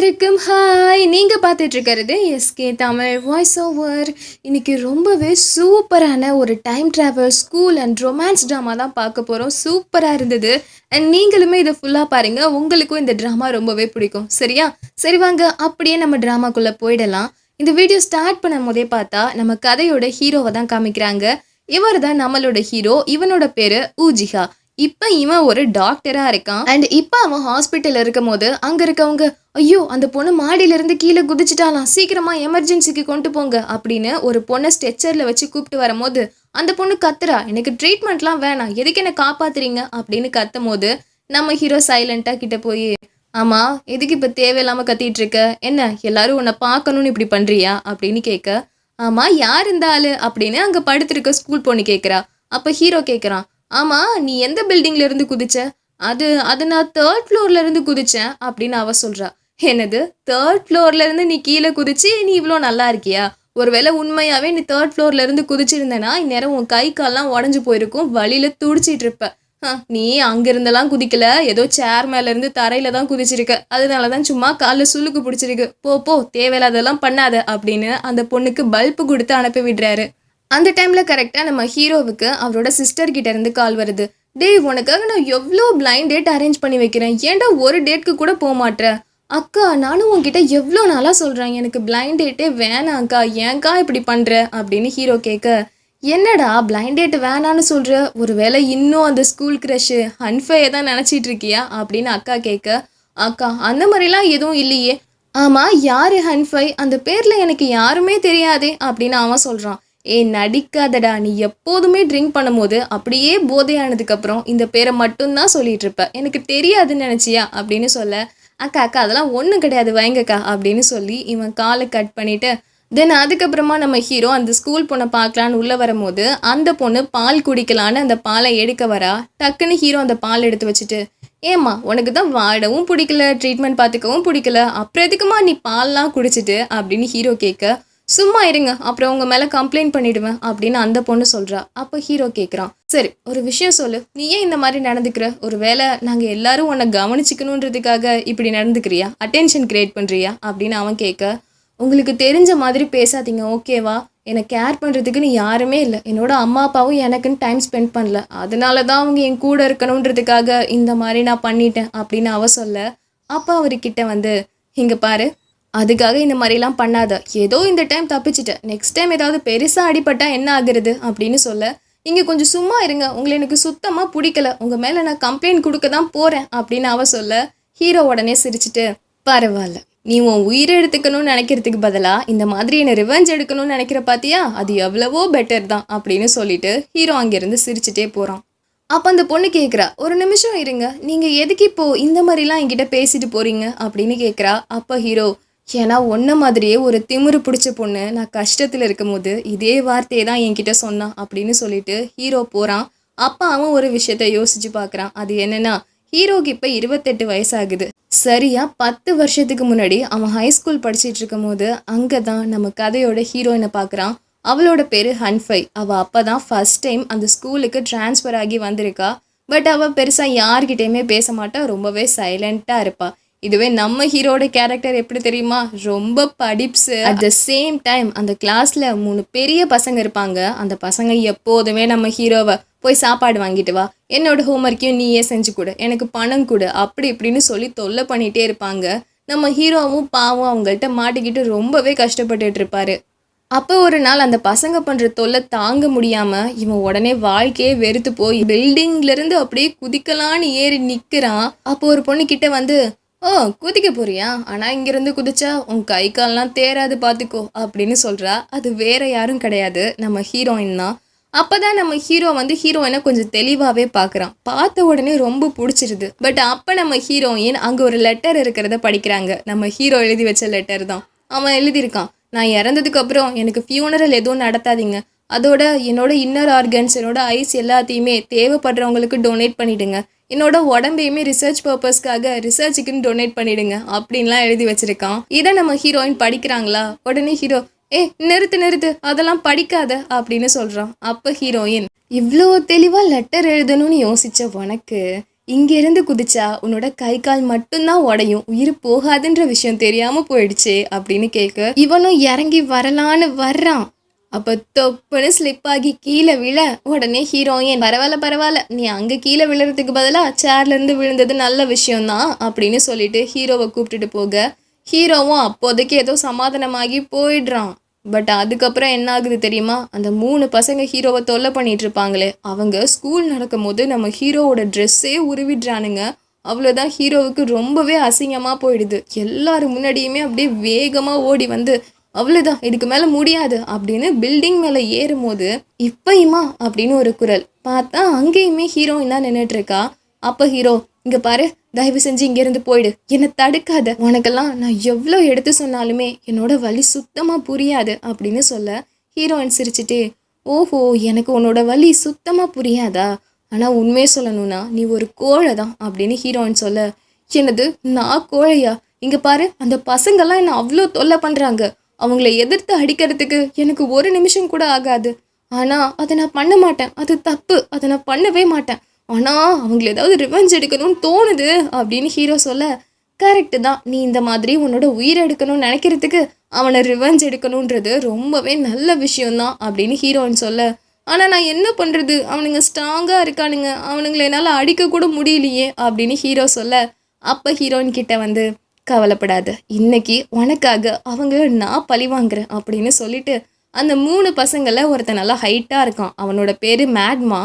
எல்லாருக்கும் ஹாய். நீங்கள் பார்த்துட்டு இருக்கிறது எஸ்கே தமிழ் வாய்ஸ் ஓவர். இன்றைக்கி ரொம்பவே சூப்பரான ஒரு time travel school and romance drama தான் பார்க்க போகிறோம். சூப்பராக இருந்தது. அண்ட் நீங்களுமே இதை ஃபுல்லாக பாருங்கள், உங்களுக்கும் இந்த ட்ராமா ரொம்பவே பிடிக்கும். சரியா? சரி வாங்க அப்படியே நம்ம ட்ராமாக்குள்ளே போயிடலாம். இந்த வீடியோ ஸ்டார்ட் பண்ணும் போதே பார்த்தா நம்ம கதையோட ஹீரோவை தான் காமிக்கிறாங்க. இவர் தான் நம்மளோட ஹீரோ. இவனோட பேர் ஊஜிஹா. இப்போ இவன் ஒரு டாக்டராக இருக்கான். அண்ட் இப்போ அவன் ஹாஸ்பிட்டலில் இருக்கும் போது அங்கே இருக்கவங்க, ஐயோ அந்த பொண்ணு மாடியிலேருந்து கீழே குதிச்சிட்டாலாம், சீக்கிரமாக எமர்ஜென்சிக்கு கொண்டு போங்க அப்படின்னு ஒரு பொண்ணை ஸ்ட்ரெச்சரில் வச்சு கூப்பிட்டு வரும்போது அந்த பொண்ணு கத்துறா, எனக்கு ட்ரீட்மெண்ட்லாம் வேணாம், எதுக்கு என்னை காப்பாத்துறீங்க அப்படின்னு கத்தும் போது நம்ம ஹீரோ சைலண்ட்டாக கிட்ட போய், ஆமாம் எதுக்கு இப்போ தேவையில்லாமல் கத்திட்டு இருக்க, என்ன எல்லாரும் உன்னை பார்க்கணும்னு இப்படி பண்ணுறியா அப்படின்னு கேட்க, ஆமாம் யார் இந்த ஆளு அப்படின்னு அங்கே படுத்திருக்க ஸ்கூல் பொண்ணு கேட்குறா. அப்போ ஹீரோ கேட்குறான், ஆமாம் நீ எந்த பில்டிங்ல இருந்து குதிச்ச? அது அது நான் 3rd ஃப்ளோர்ல இருந்து குதிச்சேன் அப்படின்னு அவ சொல்றா. என்னது 3rd ஃப்ளோர்ல இருந்து நீ கீழே குதிச்சு நீ இவ்வளோ நல்லா இருக்கியா? ஒருவேளை உண்மையாவே நீ 3rd ஃப்ளோர்ல இருந்து குதிச்சிருந்தேன்னா இந்நேரம் உன் கை கால்லாம் உடஞ்சு போயிருக்கும், வழியில துடிச்சிட்டு இருப்ப. நீ அங்கிருந்தெல்லாம் குதிக்கல, ஏதோ சேர் மேல இருந்து தரையில தான் குதிச்சிருக்க, அதனாலதான் சும்மா காலில் சுளுக்கு பிடிச்சிருக்கு, போ போ தேவையில்லாதெல்லாம் பண்ணாத அப்படின்னு அந்த பொண்ணுக்கு பல்பு கொடுத்து அனுப்பி விடுறாரு. அந்த டைமில் கரெக்டாக நம்ம ஹீரோவுக்கு அவரோட சிஸ்டர் கிட்ட இருந்து கால் வருது. டேய் உனக்காக நான் எவ்வளோ பிளைண்ட் டேட் அரேஞ்ச் பண்ணி வைக்கிறேன், ஏன்டா ஒரு டேட்க்கு கூட போக மாட்டேன்? அக்கா நானும் உன்கிட்ட எவ்வளோ நாளாக சொல்கிறேன், எனக்கு பிளைண்ட் டேட்டே வேணாங்க்கா, ஏன்க்கா இப்படி பண்ணுற அப்படின்னு ஹீரோ கேட்க, என்னடா பிளைண்ட் டேட் வேணான்னு சொல்கிற, ஒரு வேளை இன்னும் அந்த ஸ்கூல் க்ரஷ்ஷு ஹன்ஃபையை தான் நினச்சிட்டு இருக்கியா அப்படின்னு அக்கா கேட்க, அக்கா அந்த மாதிரிலாம் எதுவும் இல்லையே. ஆமாம் யார் ஹன்ஃபை, அந்த பேரில் எனக்கு யாருமே தெரியாதே அப்படின்னு அவன் சொல்கிறான். நடிக்காதடா, நீ எப்போதுமே ட்ரிங்க் பண்ணும்போது அப்படியே போதையானதுக்கப்புறம் இந்த பேரை மட்டும்தான் சொல்லிட்டு இருப்ப, எனக்கு தெரியாதுன்னு நினச்சியா அப்படின்னு சொல்ல, அக்கா அக்கா அதெல்லாம் ஒன்றும் கிடையாது வைங்கக்கா அப்படின்னு சொல்லி இவன் காலை கட் பண்ணிவிட்டு தென் அதுக்கப்புறமா நம்ம ஹீரோ அந்த ஸ்கூல் பொண்ணை பார்க்கலான்னு உள்ளே வரும்போது அந்த பொண்ணு பால் குடிக்கலான்னு அந்த பாலை எடுக்க வரா. டக்குன்னு ஹீரோ அந்த பால் எடுத்து வச்சுட்டு, ஏம்மா உனக்கு தான் வாடவும் பிடிக்கல, ட்ரீட்மெண்ட் பார்த்துக்கவும் பிடிக்கல, அப்புறம் எதுக்குமா நீ பால்லாம் குடிச்சிட்டு அப்படின்னு ஹீரோ கேட்க, சும்மா இருங்க அப்புறம் உங்க மேலே கம்ப்ளைண்ட் பண்ணிடுவேன் அப்படின்னு அந்த பொண்ணு சொல்கிறா. அப்போ ஹீரோ கேட்குறான், சரி ஒரு விஷயம் சொல்லு, நீ ஏன் இந்த மாதிரி நடந்துக்கிற, ஒரு வேளை நாங்கள் எல்லாரும் உன்னை கவனிச்சிக்கணுன்றதுக்காக இப்படி நடந்துக்கிறியா, அட்டென்ஷன் கிரியேட் பண்ணுறியா அப்படின்னு அவன் கேட்க, உங்களுக்கு தெரிஞ்ச மாதிரி பேசாதீங்க ஓகேவா, என்னை கேர் பண்ணுறதுக்குன்னு யாருமே இல்லை, என்னோட அம்மா அப்பாவும் எனக்குன்னு டைம் ஸ்பெண்ட் பண்ணல, அதனால தான் அவங்க என் கூட இருக்கணுன்றதுக்காக இந்த மாதிரி நான் பண்ணிட்டேன் அப்படின்னு அவ சொல்ல, அப்போ அவர்கிட்ட வந்து, இங்கே பாரு அதுக்காக இந்த மாதிரிலாம் பண்ணாத, ஏதோ இந்த டைம் தப்பிச்சிட்ட, நெக்ஸ்ட் டைம் ஏதாவது பெருசாக அடிபட்டா என்ன ஆகுறது அப்படின்னு சொல்ல, இங்கே கொஞ்சம் சும்மா இருங்க, உங்களை எனக்கு சுத்தமாக பிடிக்கல, உங்கள் மேலே நான் கம்ப்ளைண்ட் கொடுக்க தான் போகிறேன் அப்படின்னு அவ சொல்ல, ஹீரோ உடனே சிரிச்சிட்டு, பரவாயில்ல நீ உன் உயிரை எடுத்துக்கணும்னு நினைக்கிறதுக்கு பதிலாக இந்த மாதிரி என்னை ரிவெஞ்ச் எடுக்கணும்னு நினைக்கிற பார்த்தியா, அது எவ்வளவோ பெட்டர் தான் அப்படின்னு சொல்லிட்டு ஹீரோ அங்கேருந்து சிரிச்சிட்டே போகிறான். அப்போ அந்த பொண்ணு கேட்குறா, ஒரு நிமிஷம் இருங்க, நீங்கள் எதுக்கு இப்போது இந்த மாதிரிலாம் என்கிட்ட பேசிட்டு போகிறீங்க அப்படின்னு கேட்குறா. அப்போ ஹீரோ, ஏன்னா ஒன்ன மாதிரியே ஒரு திமிரு பிடிச்ச பொண்ணு நான் கஷ்டத்தில் இருக்கும்போது இதே வார்த்தையை தான் என்கிட்ட சொன்னான் அப்படின்னு சொல்லிட்டு ஹீரோ போகிறான். அப்போ அவன் ஒரு விஷயத்த யோசிச்சு பார்க்குறான். அது என்னன்னா, ஹீரோக்கு இப்போ 28 வயசாகுது. சரியா 10 வருஷத்துக்கு முன்னாடி அவன் ஹைஸ்கூல் படிச்சுட்டு இருக்கும் போது அங்கே தான் நம்ம கதையோட ஹீரோயினை பார்க்குறான். அவளோட பேர் ஹன்ஃபை. அவள் அப்போ தான் ஃபர்ஸ்ட் டைம் அந்த ஸ்கூலுக்கு டிரான்ஸ்ஃபர் ஆகி வந்திருக்கா. பட் அவள் பெருசாக யார்கிட்டையுமே பேச மாட்டா, ரொம்பவே சைலண்ட்டாக இருப்பா. இதுவே நம்ம ஹீரோட கேரக்டர் எப்படி தெரியுமா, ரொம்ப படிப்ஸு. அட் த சேம் டைம் அந்த கிளாஸில் 3 பெரிய பசங்க இருப்பாங்க. அந்த பசங்க எப்போதுமே நம்ம ஹீரோவை போய் சாப்பாடு வாங்கிட்டு வா, என்னோட ஹோம்ஒர்க்கையும் நீயே செஞ்சு கொடு, எனக்கு பணம் கொடு, அப்படி இப்படின்னு சொல்லி தொல்லை பண்ணிகிட்டே இருப்பாங்க. நம்ம ஹீரோவும் பாவம் அவங்கள்ட்ட மாட்டிக்கிட்டு ரொம்பவே கஷ்டப்பட்டுட்டு இருப்பாரு. அப்போ ஒரு நாள் அந்த பசங்க பண்ணுற தொல்லை தாங்க முடியாமல் இவன் உடனே வாழ்க்கையே வெறுத்து போய் பில்டிங்லேருந்து அப்படியே குதிக்கலான்னு ஏறி நிற்கிறான். அப்போ ஒரு பொண்ணு கிட்ட வந்து, ஓ குதிக்க போறியா, ஆனால் இங்கேருந்து குதிச்சா உன் கை கால்லாம் தேராது பார்த்துக்கோ அப்படின்னு சொல்கிறா. அது வேற யாரும் கிடையாது, நம்ம ஹீரோயின் தான். அப்போ தான் நம்ம ஹீரோ வந்து ஹீரோயினை கொஞ்சம் தெளிவாகவே பார்க்குறான். பார்த்த உடனே ரொம்ப பிடிச்சிருது. பட் அப்போ நம்ம ஹீரோயின் அங்கே ஒரு லெட்டர் இருக்கிறத படிக்கிறாங்க. நம்ம ஹீரோ எழுதி வச்ச லெட்டர் தான். அவன் எழுதியிருக்கான், நான் இறந்ததுக்கப்புறம் எனக்கு ஃபியூனரல் எதுவும் நடத்தாதீங்க, அதோட என்னோட இன்னர் ஆர்கன்ஸ், என்னோட ஐஸ் எல்லாத்தையுமே தேவைப்படுறவங்களுக்கு டொனேட் பண்ணிவிடுங்க, என்னோட உடம்பையுமே ரிசர்ச் பர்பஸ்க்காக ரிசர்ச்சுக்குன்னு டொனேட் பண்ணிவிடுங்க அப்படின்லாம் எழுதி வச்சுருக்கான். இதை நம்ம ஹீரோயின் படிக்கிறாங்களா, உடனே ஹீரோ, நிறுத்து நிறுத்து அதெல்லாம் படிக்காத அப்படின்னு சொல்கிறான். அப்போ ஹீரோயின், இவ்வளோ தெளிவாக லெட்டர் எழுதணும்னு யோசித்த உனக்கு இங்கேருந்து குதிச்சா உன்னோட கை கால் மட்டும்தான் உடையும், உயிர் போகாதுன்ற விஷயம் தெரியாம போயிடுச்சே அப்படின்னு கேட்க, இவனும் இறங்கி வரலான்னு வர்றான். அப்ப தொப்புன்னு ஸ்லிப் ஆகி கீழே விழ, உடனே ஹீரோயின் பரவாயில்ல பரவாயில்ல, நீ அங்க கீழே விழுறதுக்கு பதிலா சேர்ல இருந்து விழுந்தது நல்ல விஷயம்தான் அப்படின்னு சொல்லிட்டு ஹீரோவை கூப்பிட்டுட்டு போக, ஹீரோவும் அப்போதைக்கு ஏதோ சமாதானமாகி போயிடுறான். பட் அதுக்கப்புறம் என்ன ஆகுது தெரியுமா? அந்த 3 பசங்க ஹீரோவை தொல்லை பண்ணிட்டு இருப்பாங்களே, அவங்க ஸ்கூல் நடக்கும்போது நம்ம ஹீரோவோட ட்ரெஸ்ஸே உருவிடுறானுங்க. அவ்வளோதான், ஹீரோவுக்கு ரொம்பவே அசிங்கமாக போயிடுது. எல்லாரும் முன்னாடியுமே அப்படியே வேகமாக ஓடி வந்து, அவ்வளோதான் இதுக்கு மேலே முடியாது அப்படின்னு பில்டிங் மேலே ஏறும்போது, இப்பயுமா அப்படின்னு ஒரு குரல். பார்த்தா அங்கேயுமே ஹீரோயின் தான் நின்றுட்டு இருக்கா. அப்போ ஹீரோ, இங்கே பாரு, தயவு செஞ்சு இங்கேருந்து போயிடு, என்னை தடுக்காத, உனக்கெல்லாம் நான் எவ்வளோ எடுத்து சொன்னாலுமே என்னோட வலி சுத்தமாக புரியாது அப்படின்னு சொல்ல, ஹீரோயின் சிரிச்சுட்டே, ஓஹோ எனக்கு உன்னோட வலி சுத்தமாக புரியாதா, ஆனால் உண்மையே சொல்லணும்னா நீ ஒரு கோழை தான் அப்படின்னு ஹீரோயின் சொல்ல, என்னது நான் கோழையா? இங்கே பாரு, அந்த பசங்கள்லாம் என்னை அவ்வளோ தொல்லை பண்ணுறாங்க, அவங்கள எதிர்த்து அடிக்கிறதுக்கு எனக்கு ஒரு நிமிஷம் கூட ஆகாது, ஆனால் அதை நான் பண்ண மாட்டேன், அது தப்பு, அதை நான் பண்ணவே மாட்டேன், ஆனால் அவங்கள ஏதாவது ரிவெஞ்ச் எடுக்கணும்னு தோணுது அப்படின்னு ஹீரோ சொல்ல, கரெக்டு தான், நீ இந்த மாதிரி உன்னோட உயிரை எடுக்கணும்னு நினைக்கிறதுக்கு அவனை ரிவெஞ்ச் எடுக்கணுன்றது ரொம்பவே நல்ல விஷயம்தான் அப்படின்னு ஹீரோயின் சொல்ல, ஆனால் நான் என்ன பண்ணுறது, அவனுங்க ஸ்ட்ராங்காக இருக்கானுங்க, அவனுங்களை என்னால் அடிக்க கூட முடியலையே அப்படின்னு ஹீரோ சொல்ல, அப்போ ஹீரோயின் கிட்ட வந்து, கவலைப்படாத, இன்னைக்கு உனக்காக அவங்கள நான் பழி வாங்குறேன் அப்படின்னு சொல்லிட்டு, அந்த 3 பசங்களில் ஒருத்தன் நல்லா ஹைட்டாக இருக்கான், அவனோட பேர் மேட்மா.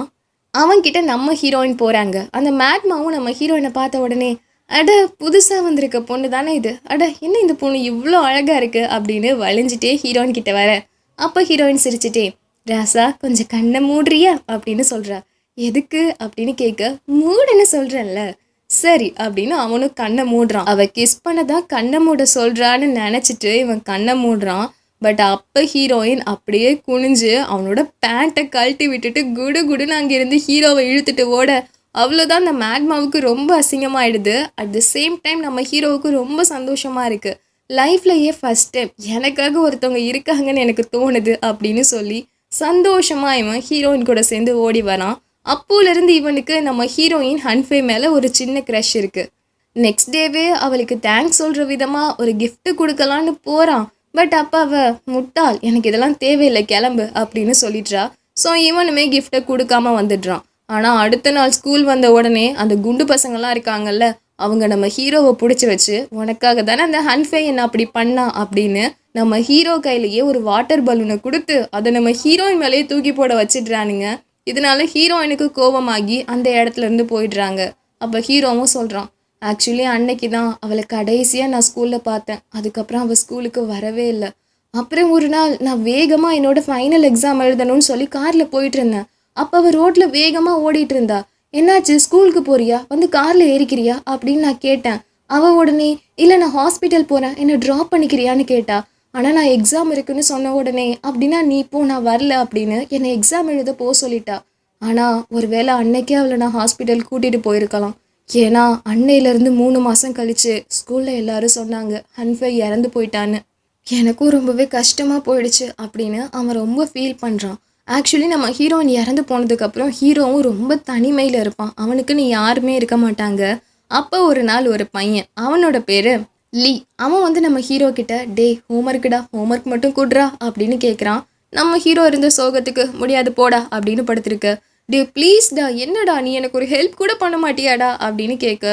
அவன்கிட்ட நம்ம ஹீரோயின் போகிறாங்க. அந்த மேட்மாவும் நம்ம ஹீரோயினை பார்த்த உடனே, அட புதுசாக வந்திருக்க பொண்ணு தானே இது, அட என்ன இந்த பொண்ணு இவ்வளோ அழகாக இருக்குது அப்படின்னு வளைஞ்சிட்டே ஹீரோயின் கிட்ட வர, அப்போ ஹீரோயின் சிரிச்சிட்டே, ராசா கொஞ்சம் கண்ணை மூடுறியா அப்படின்னு சொல்கிறா. எதுக்கு அப்படின்னு கேட்க, மூடுன்னு சொல்கிறேன்ல, சரி அப்படின்னு அவனும் கண்ணை மூடுறான். அவள் கிஸ் பண்ணதான் கண்ணை மூட சொல்கிறான்னு நினச்சிட்டு இவன் கண்ணை மூடுறான். பட் அப்போ ஹீரோயின் அப்படியே குனிஞ்சு அவனோட பேண்ட்டை கழட்டி விட்டுட்டு குடு குடுன்னு அங்கேருந்து ஹீரோவை இழுத்துட்டு ஓட, அவ்வளோதான், அந்த மேக்மாவுக்கு ரொம்ப அசிங்கமாயிடுது. அட் த சேம் டைம் நம்ம ஹீரோவுக்கு ரொம்ப சந்தோஷமாக இருக்குது. லைஃப்லையே ஃபஸ்ட் டைம் எனக்காக ஒருத்தவங்க இருக்காங்கன்னு எனக்கு தோணுது அப்படின்னு சொல்லி சந்தோஷமாக இவன் ஹீரோயின் கூட சேர்ந்து ஓடி வரான். அப்போலேருந்து இவனுக்கு நம்ம ஹீரோயின் ஹன்ஃபே மேலே ஒரு சின்ன க்ரஷ் இருக்குது. நெக்ஸ்ட் டேவே அவளுக்கு தேங்க்ஸ் சொல்கிற விதமாக ஒரு கிஃப்ட்டு கொடுக்கலான்னு போகிறான். பட் அப்போ அவள், முட்டாள், எனக்கு இதெல்லாம் தேவையில்லை, கிளம்பு அப்படின்னு சொல்லிடுறா. ஸோ இவனுமே கிஃப்டை கொடுக்காம வந்துடுறான். ஆனால் அடுத்த நாள் ஸ்கூல் வந்த உடனே அந்த குண்டு பசங்கள்லாம் இருக்காங்கல்ல, அவங்க நம்ம ஹீரோவை பிடிச்சி வச்சு, உனக்காக தானே அந்த ஹன்ஃபே என்ன அப்படி பண்ணா அப்படின்னு நம்ம ஹீரோ கையிலேயே ஒரு வாட்டர் பலூனை கொடுத்து அதை நம்ம ஹீரோயின் மேலேயே தூக்கி போட வச்சிடுறானுங்க. இதனால ஹீரோயினுக்கு கோபமாகி அந்த இடத்துல இருந்து போயிடுறாங்க. அப்போ ஹீரோவும் சொல்கிறான், ஆக்சுவலி அன்னைக்கு தான் அவளை கடைசியாக நான் ஸ்கூலில் பார்த்தேன், அதுக்கப்புறம் அவள் ஸ்கூலுக்கு வரவே இல்லை. அப்புறம் ஒரு நாள் நான் வேகமாக என்னோடய ஃபைனல் எக்ஸாம் எழுதணும்னு சொல்லி காரில் போயிட்டு இருந்தேன். அப்போ அவள் ரோட்டில் வேகமாக ஓடிட்டு இருந்தா. என்னாச்சு, ஸ்கூலுக்கு போறியா, வந்து காரில் ஏறிக்கிறியா அப்படின்னு நான் கேட்டேன். அவள் உடனே, இல்லை நான் ஹாஸ்பிட்டல் போகிறேன், என்னை ட்ராப் பண்ணிக்கிறியான்னு கேட்டா. ஆனால் நான் எக்ஸாம் இருக்குன்னு சொன்ன உடனே, அப்படின்னா நீ இப்போ நான் வரல அப்படின்னு என்னை எக்ஸாம் எழுத போக சொல்லிட்டா. ஆனால் ஒரு வேளை அன்னைக்கே அவளை நான் ஹாஸ்பிட்டல் கூட்டிகிட்டு போயிருக்கலாம். ஏன்னா அன்னையிலேருந்து 3 மாதம் கழிச்சு ஸ்கூலில் எல்லாரும் சொன்னாங்க ஹன்ஃபை இறந்து போயிட்டான்னு. எனக்கும் ரொம்பவே கஷ்டமாக போயிடுச்சு அப்படின்னு அவன் ரொம்ப ஃபீல் பண்ணுறான். ஆக்சுவலி நம்ம ஹீரோயின் இறந்து போனதுக்கப்புறம் ஹீரோவும் ரொம்ப தனிமையில் இருப்பான், அவனுக்குன்னு யாருமே இருக்க மாட்டாங்க. அப்போ ஒரு நாள் ஒரு பையன், அவனோட பேர் லீ, அவன் வந்து நம்ம ஹீரோ கிட்ட, டே ஹோம்ஒர்க்குடா, ஹோம்ஒர்க் மட்டும் கூடுறா அப்படின்னு கேட்குறான். நம்ம ஹீரோ இருந்த சோகத்துக்கு, முடியாது போடா அப்படின்னு படுத்திருக்க. டே ப்ளீஸ்டா, என்னடா நீ எனக்கு ஒரு ஹெல்ப் கூட பண்ண மாட்டியாடா அப்படின்னு கேட்க,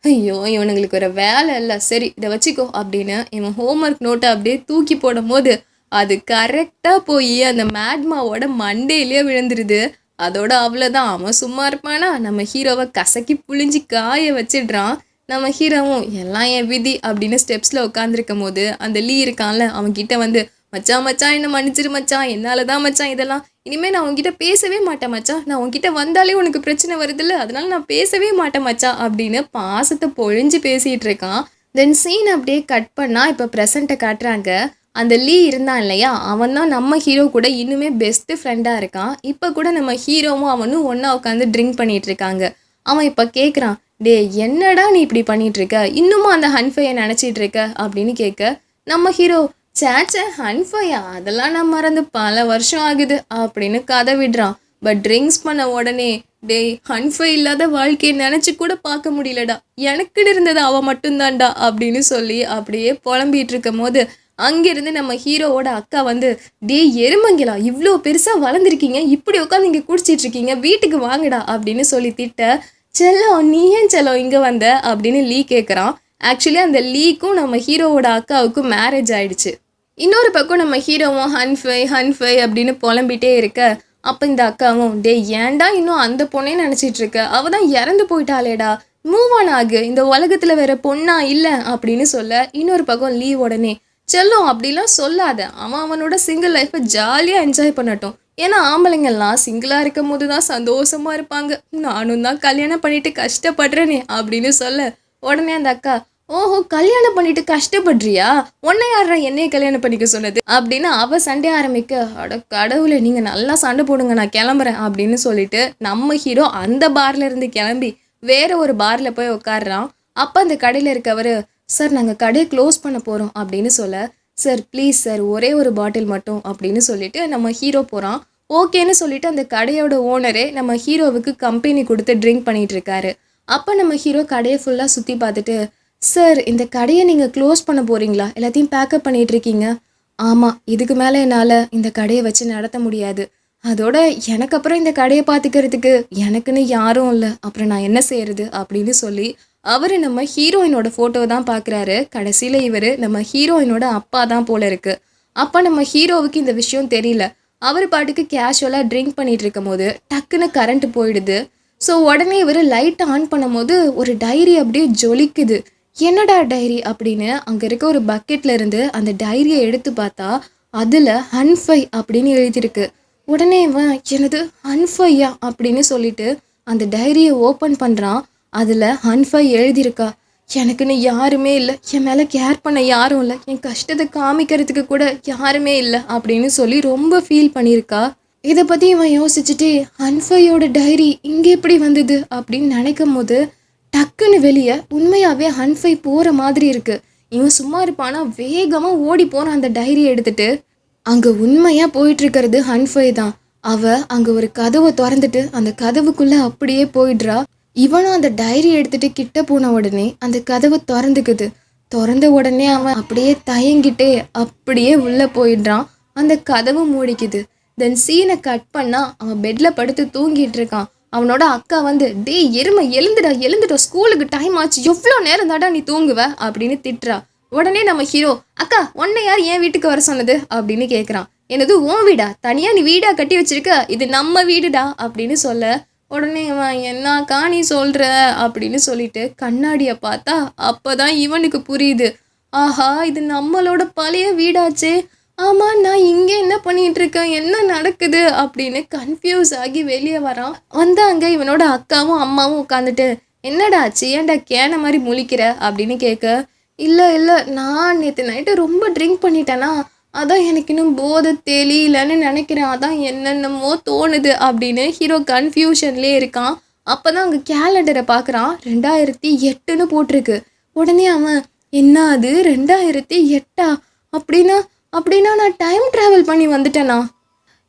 ஐயோ இவனுங்களுக்கு ஒரு வேலை இல்லை, சரி இதை வச்சுக்கோ அப்படின்னு இவன் ஹோம்ஒர்க் நோட்டை அப்படியே தூக்கி போடும் போது அது கரெக்டாக போய் அந்த மேட்மாவோட மண்டையிலே விழுந்துருது. அதோட அவ்வளோதான், அவன் சும்மா இருப்பானா, நம்ம ஹீரோவை கசக்கி புழிஞ்சி காய வச்சிடுறான். நம்ம ஹீரோவும் எல்லாம் என் விதி அப்படின்னு ஸ்டெப்ஸில் உட்காந்துருக்கும் போது அந்த லீ இருக்கான்ல, அவன்கிட்ட வந்து, மச்சான் மச்சான் என்ன மன்னிச்சிரு மச்சான், என்னால் தான் மச்சான் இதெல்லாம், இனிமேல் நான் உங்ககிட்ட பேசவே மாட்டேன் மச்சான், நான் உங்ககிட்ட வந்தாலே உனக்கு பிரச்சனை வருதில்ல, அதனால நான் பேசவே மாட்டேன் மச்சான் அப்படின்னு பாசத்தை பொழிஞ்சு பேசிகிட்டு இருக்கான். தென் சீன் அப்படியே கட் பண்ணால் இப்போ ப்ரெசண்ட்டை காட்டுறாங்க. அந்த லீ இருந்தான் இல்லையா, அவன் தான் நம்ம ஹீரோ கூட இன்னுமே பெஸ்ட்டு ஃப்ரெண்டாக இருக்கான். இப்போ கூட நம்ம ஹீரோவும் அவனும் ஒன்றா உட்காந்து ட்ரிங்க் பண்ணிகிட்டு இருக்காங்க. அவன் இப்போ கேட்குறான், டே என்னடா நீ இப்படி பண்ணிகிட்டு இருக்க, இன்னுமும் அந்த ஹன்ஃபையை நினச்சிட்டு இருக்க அப்படின்னு கேட்க, நம்ம ஹீரோ, சேச்சே ஹன்ஃபையா, அதெல்லாம் நான் மறந்து பல வருஷம் ஆகுது அப்படின்னு கதை விடுறான். பட் ட்ரிங்க்ஸ் பண்ண உடனே டேய் ஹன்ஃபை இல்லாத வாழ்க்கையை நினச்சி கூட பார்க்க முடியலடா, எனக்குன்னு இருந்தது அவள் மட்டும்தான்டா அப்படின்னு சொல்லி அப்படியே புலம்பிகிட்டு இருக்கும் போது அங்கேருந்து நம்ம ஹீரோவோட அக்கா வந்து, டே எருமங்களா இவ்வளோ பெருசாக வளர்ந்துருக்கீங்க, இப்படி உட்காந்து இங்கே குடிச்சிட்டு இருக்கீங்க, வீட்டுக்கு வாங்கடா அப்படின்னு சொல்லி திட்ட, செல்லம் நீ ஏன் செல்லம் இங்கே வந்த அப்படின்னு லீ கேட்குறான். ஆக்சுவலி அந்த லீக்கும் நம்ம ஹீரோவோட அக்காவுக்கும் மேரேஜ் ஆயிடுச்சு. இன்னொரு பக்கம் நம்ம ஹீரோவும் ஹன்ஃபை ஹன்ஃபை அப்படின்னு புலம்பிகிட்டே இருக்க, அப்போ இந்த அக்காவும் டே ஏன்டா இன்னும் அந்த பொண்ணே நினச்சிட்டு இருக்க, அவள் தான் இறந்து போயிட்டாளேடா, மூவ் ஆன் ஆகு, இந்த உலகத்தில் வேற பொண்ணா இல்லை அப்படின்னு சொல்ல, இன்னொரு பக்கம் லீ உடனே செல்லும் அப்படிலாம் சொல்லாத, அவனோட சிங்கிள் லைஃப்பை ஜாலியாக என்ஜாய் பண்ணட்டும், ஏன்னா ஆம்பளைங்கள்லாம் சிங்கிளாக இருக்கும் போது தான் சந்தோஷமாக இருப்பாங்க, நானும் தான் கல்யாணம் பண்ணிட்டு கஷ்டப்படுறேனே அப்படின்னு சொல்ல, உடனே அந்த அக்கா ஓஹோ கல்யாணம் பண்ணிட்டு கஷ்டப்படுறியா, உன்னை யாரா என்னைய கல்யாணம் பண்ணிக்க சொன்னது அப்படின்னு அவ சண்டை ஆரம்பிக்க, அட கடவுளை நீங்கள் நல்லா சண்டை போடுங்க நான் கிளம்புறேன் அப்படின்னு சொல்லிட்டு நம்ம ஹீரோ அந்த பார்ல இருந்து கிளம்பி வேற ஒரு பார்ல போய் உட்காடுறான். அப்போ அந்த கடையில் இருக்கவர், சார் நாங்கள் கடையை க்ளோஸ் பண்ண போகிறோம் அப்படின்னு சொல்ல, சார் ப்ளீஸ் சார் ஒரே ஒரு பாட்டில் மட்டும் அப்படின்னு சொல்லிட்டு நம்ம ஹீரோ போகிறான். ஓகேன்னு சொல்லிட்டு அந்த கடையோட ஓனரே நம்ம ஹீரோவுக்கு கம்பெனி கொடுத்து ட்ரிங்க் பண்ணிட்டு இருக்காரு. அப்போ நம்ம ஹீரோ கடையை ஃபுல்லாக சுற்றி பார்த்துட்டு, சார் இந்த கடையை நீங்கள் க்ளோஸ் பண்ண போகிறீங்களா, எல்லாத்தையும் பேக்கப் பண்ணிட்டு இருக்கீங்க. ஆமாம், இதுக்கு மேலே என்னால் இந்த கடையை வச்சு நடத்த முடியாது, அதோட எனக்கு அப்புறம் இந்த கடையை பார்த்துக்கிறதுக்கு எனக்குன்னு யாரும் இல்லை, அப்புறம் நான் என்ன செய்யறது அப்படின்னு சொல்லி அவர் நம்ம ஹீரோயினோட ஃபோட்டோ தான் பார்க்குறாரு. கடைசியில் இவர் நம்ம ஹீரோயினோட அப்பா தான் போல இருக்கு. அப்போ நம்ம ஹீரோவுக்கு இந்த விஷயம் தெரியல. அவர் பாட்டுக்கு கேஷுவலாக ட்ரிங்க் பண்ணிட்டு இருக்கும் போது டக்குன்னு கரண்ட் போயிடுது. ஸோ உடனே இவர் லைட்டை ஆன் பண்ணும் போது ஒரு டைரி அப்படியே ஜொலிக்குது. என்னடா டைரி அப்படின்னு அங்கே இருக்க ஒரு பக்கெட்ல இருந்து அந்த டைரியை எடுத்து பார்த்தா அதில் ஹன்ஃபை அப்படின்னு எழுதியிருக்கு. உடனே இவன் எனது ஹன்ஃபையா அப்படின்னு சொல்லிட்டு அந்த டைரியை ஓப்பன் பண்ணுறான். அதில் ஹன்ஃபை எழுதியிருக்கா, எனக்குன்னு யாருமே இல்லை, என் மேலே கேர் பண்ண யாரும் இல்லை, என் கஷ்டத்தை காமிக்கிறதுக்கு கூட யாருமே இல்லை அப்படின்னு சொல்லி ரொம்ப ஃபீல் பண்ணியிருக்கா. இதை பற்றி இவன் யோசிச்சுட்டு ஹன்ஃபையோட டைரி இங்கே எப்படி வந்தது அப்படின்னு நினைக்கும் போது டக்குன்னு வெளியே உண்மையாகவே ஹன்ஃபை போகிற மாதிரி இருக்குது. இவன் சும்மா இருப்பானா வேகமாக ஓடி போகிறான் அந்த டைரியை எடுத்துட்டு. அங்கே உண்மையாக போயிட்டுருக்கிறது ஹன்ஃபை தான். அவள் அங்கே ஒரு கதவை திறந்துட்டு அந்த கதவுக்குள்ளே அப்படியே போயிடுறா. இவனும் அந்த டைரி எடுத்துட்டு கிட்ட போன உடனே அந்த கதவை திறந்துக்குது. திறந்த உடனே அவன் அப்படியே தயங்கிட்டே அப்படியே உள்ளே போயிடுறான். அந்த கதவு மூடிக்குது. தென் சீனை கட் பண்ணால் அவன் பெட்டில் படுத்து தூங்கிட்டு இருக்கான். அவனோட அக்கா வந்து டே எருமை எழுந்துடா ஸ்கூலுக்கு டைம் ஆச்சு, எவ்வளோ நேரம் தாடா நீ தூங்குவ அப்படின்னு திட்டுறா. உடனே நம்ம ஹீரோ அக்கா உன்னை யார் என் வீட்டுக்கு வர சொன்னது அப்படின்னு கேட்குறான். எனது உன் வீடா, தனியாக நீ வீடா கட்டி வச்சிருக்க, இது நம்ம வீடுடா அப்படின்னு சொல்ல, உடனே இவன் என்னக்கா நீ சொல்கிற அப்படின்னு சொல்லிட்டு கண்ணாடியை பார்த்தா அப்போ தான் இவனுக்கு புரியுது, ஆஹா இது நம்மளோட பழைய வீடாச்சே, ஆமாம் நான் இங்கே என்ன பண்ணிகிட்டு இருக்கேன், என்ன நடக்குது அப்படின்னு கன்ஃபியூஸ் ஆகி வெளியே வரான். வந்தாங்க இவனோட அக்காவும் அம்மாவும் உட்காந்துட்டு, என்னடா ஆச்சு, ஏன்டா கேன மாதிரி முழிக்கிற அப்படின்னு கேட்க, இல்லை நான் நேற்று நைட்டு ரொம்ப ட்ரிங்க் பண்ணிட்டேனா, அதான் எனக்கு இன்னும் போதை தெரியலன்னு நினைக்கிறேன், அதான் என்னென்னமோ தோணுது அப்படின்னு ஹீரோ கன்ஃபியூஷன்லேயே இருக்கான். அப்போ தான் அங்கே கேலண்டரை பார்க்குறான். 2008ன்னு போட்டிருக்கு. உடனே அவன் என்ன அது 2008 அப்படின்னா நான் டைம் ட்ராவல் பண்ணி வந்துட்டேனா,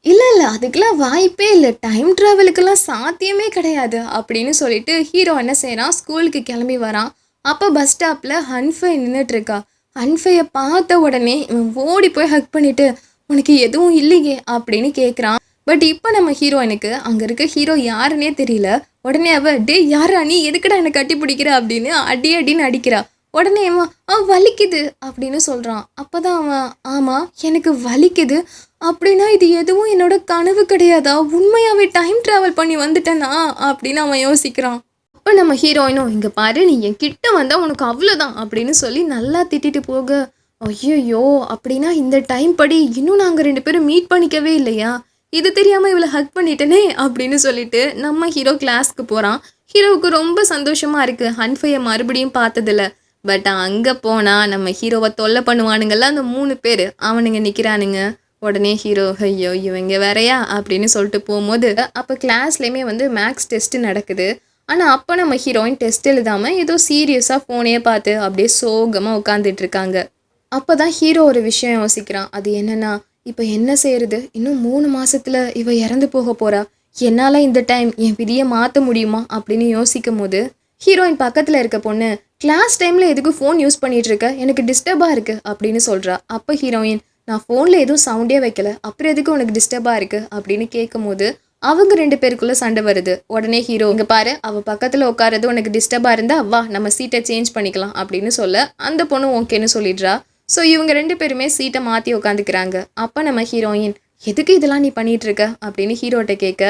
இல்லை அதுக்கெல்லாம் வாய்ப்பே இல்லை, டைம் ட்ராவலுக்கெல்லாம் சாத்தியமே கிடையாது அப்படின்னு சொல்லிட்டு ஹீரோ என்ன செய்கிறான், ஸ்கூலுக்கு கிளம்பி வரான். அப்போ பஸ் ஸ்டாப்பில் ஹன்ஃபை நின்றுட்டுருக்கா. ஹன்ஃபையை பார்த்த உடனே இவன் ஓடி போய் ஹக் பண்ணிவிட்டு உனக்கு எதுவும் இல்லையே அப்படின்னு கேட்குறான். பட் இப்போ நம்ம ஹீரோயினுக்கு அங்கே இருக்க ஹீரோ யாருன்னே தெரியல. உடனே டே யாரா நீ, எதுக்குடா என்னை கட்டி பிடிக்கிற அப்படின்னு அடின்னு அடிக்கிறா. உடனே அவன் வலிக்குது அப்படின்னு சொல்கிறான். அப்போ தான் அவன் ஆமாம் எனக்கு வலிக்குது அப்படின்னா இது எதுவும் என்னோட கனவு கிடையாதா, உண்மையாகவே டைம் ட்ராவல் பண்ணி வந்துட்டேனா அப்படின்னு அவன் யோசிக்கிறான். அப்போ நம்ம ஹீரோயினும் இங்கே பாரு நீ என் கிட்ட வந்தால் உனக்கு அவ்வளோதான் அப்படின்னு சொல்லி நல்லா திட்டிட்டு போக, ஐயோ அப்படின்னா இந்த டைம் படி இன்னும் நாங்கள் 2 பேரும் மீட் பண்ணிக்கவே இல்லையா, இது தெரியாமல் இவளை ஹக் பண்ணிட்டேனே அப்படின்னு சொல்லிட்டு நம்ம ஹீரோ கிளாஸ்க்கு போகிறான். ஹீரோவுக்கு ரொம்ப சந்தோஷமாக இருக்குது ஹன்ஃபையை மறுபடியும் பார்த்ததில்ல. பட் அங்கே போனால் நம்ம ஹீரோவை தொல்லை பண்ணுவானுங்கள்ல அந்த 3 பேர், அவனுங்க நிற்கிறானுங்க. உடனே ஹீரோ ஐயோ இவங்க வேறையா அப்படின்னு சொல்லிட்டு போகும்போது அப்போ கிளாஸ்லேயுமே வந்து மேக்ஸ் டெஸ்ட்டு நடக்குது. ஆனால் அப்போ நம்ம ஹீரோயின் டெஸ்ட் எழுதாமல் ஏதோ சீரியஸாக ஃபோனையே பார்த்து அப்படியே சோகமாக உட்காந்துட்டு இருக்காங்க. அப்போ தான் ஹீரோ ஒரு விஷயம் யோசிக்கிறான். அது என்னென்னா இப்போ என்ன செய்யறது, இன்னும் 3 மாதத்தில் இவ இறந்து போக போகிறா, என்னால் இந்த டைம் என் விதியை மாற்ற முடியுமா அப்படின்னு யோசிக்கும் போது ஹீரோயின் பக்கத்தில் இருக்க பொண்ணு கிளாஸ் டைமில் எதுக்கு ஃபோன் யூஸ் பண்ணிட்டு இருக்க, எனக்கு டிஸ்டர்பாக இருக்குது அப்படின்னு சொல்கிறா. அப்போ ஹீரோயின், நான் ஃபோனில் எதுவும் சவுண்டே வைக்கல, அப்புறம் எதுக்கு உனக்கு டிஸ்டர்பாக இருக்குது அப்படின்னு கேட்கும் போது அவங்க 2 பேருக்குள்ளே சண்டை வருது. உடனே ஹீரோ, இங்கே பாரு, அவள் பக்கத்தில் உட்காரது உனக்கு டிஸ்டர்பாக இருந்தா வா நம்ம சீட்டை சேஞ்ச் பண்ணிக்கலாம் அப்படின்னு சொல்ல அந்த பொண்ணு ஓகேன்னு சொல்லிடுறா. ஸோ இவங்க 2 பேருமே சீட்டை மாற்றி உட்காந்துக்கிறாங்க. அப்போ நம்ம ஹீரோயின், எதுக்கு இதெல்லாம் நீ பண்ணிட்டு இருக்க அப்படின்னு ஹீரோட்ட கேட்க,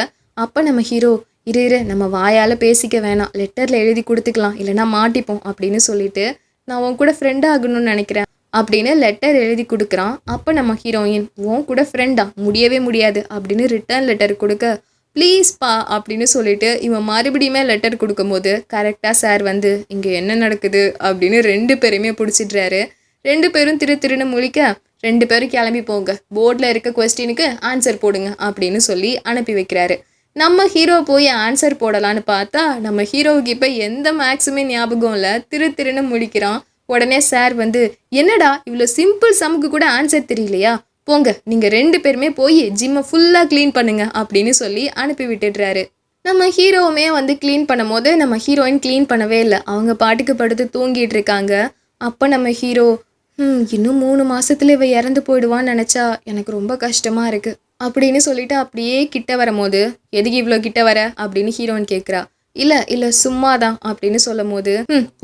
அப்போ நம்ம ஹீரோ, இரு நம்ம வாயால் பேசிக்க வேணாம், லெட்டரில் எழுதி கொடுத்துக்கலாம், இல்லைனா மாட்டிப்போம் அப்படின்னு சொல்லிட்டு நான் உன் கூட ஃப்ரெண்ட் ஆகணும்னு நினைக்கிறேன் அப்படின்னு லெட்டர் எழுதி கொடுக்குறான். அப்போ நம்ம ஹீரோயின், உன் கூட ஃப்ரெண்டா, முடியவே முடியாது அப்படின்னு ரிட்டர்ன் லெட்டர் கொடுக்க, ப்ளீஸ் பா அப்படின்னு சொல்லிட்டு இவன் மறுபடியுமே லெட்டர் கொடுக்கும்போது கரெக்டாக சார் வந்து இங்கே என்ன நடக்குது அப்படின்னு 2 பேருமே பிடிச்சிடுறாரு. 2 பேரும் திருன்னு முழிக்க, 2 பேரும் கிளம்பி போங்க, போர்டில் இருக்க கொஸ்டினுக்கு ஆன்சர் போடுங்க அப்படின்னு சொல்லி அனுப்பி வைக்கிறாரு. நம்ம ஹீரோ போய் ஆன்சர் போடலான்னு பார்த்தா நம்ம ஹீரோவுக்கு இப்போ எந்த மேக்ஸுமே ஞாபகம் இல்லை, திருன்னு முடிக்கிறான். உடனே சார் வந்து, என்னடா இவ்வளோ சிம்பிள் சமுக்கு கூட ஆன்சர் தெரியலையா, போங்க நீங்கள் 2 பேருமே போய் ஜிம்மை ஃபுல்லாக க்ளீன் பண்ணுங்க அப்படின்னு சொல்லி அனுப்பி விட்டுடுறாரு. நம்ம ஹீரோவுமே வந்து க்ளீன் பண்ணும் போது நம்ம ஹீரோயின் க்ளீன் பண்ணவே இல்லை, அவங்க பாட்டுக்கு படுத்து தூங்கிட்டு இருக்காங்க. அப்போ நம்ம ஹீரோ, இன்னும் 3 மாசத்துல இவ இறந்து போயிடுவான்னு நினச்சா எனக்கு ரொம்ப கஷ்டமாக இருக்குது அப்படின்னு சொல்லிட்டு அப்படியே கிட்ட வரும்போது, எதுக்கு இவ்வளோ கிட்ட வர அப்படின்னு ஹீரோயின் கேட்குறா. இல்லை சும்மா தான் அப்படின்னு சொல்லும் போது,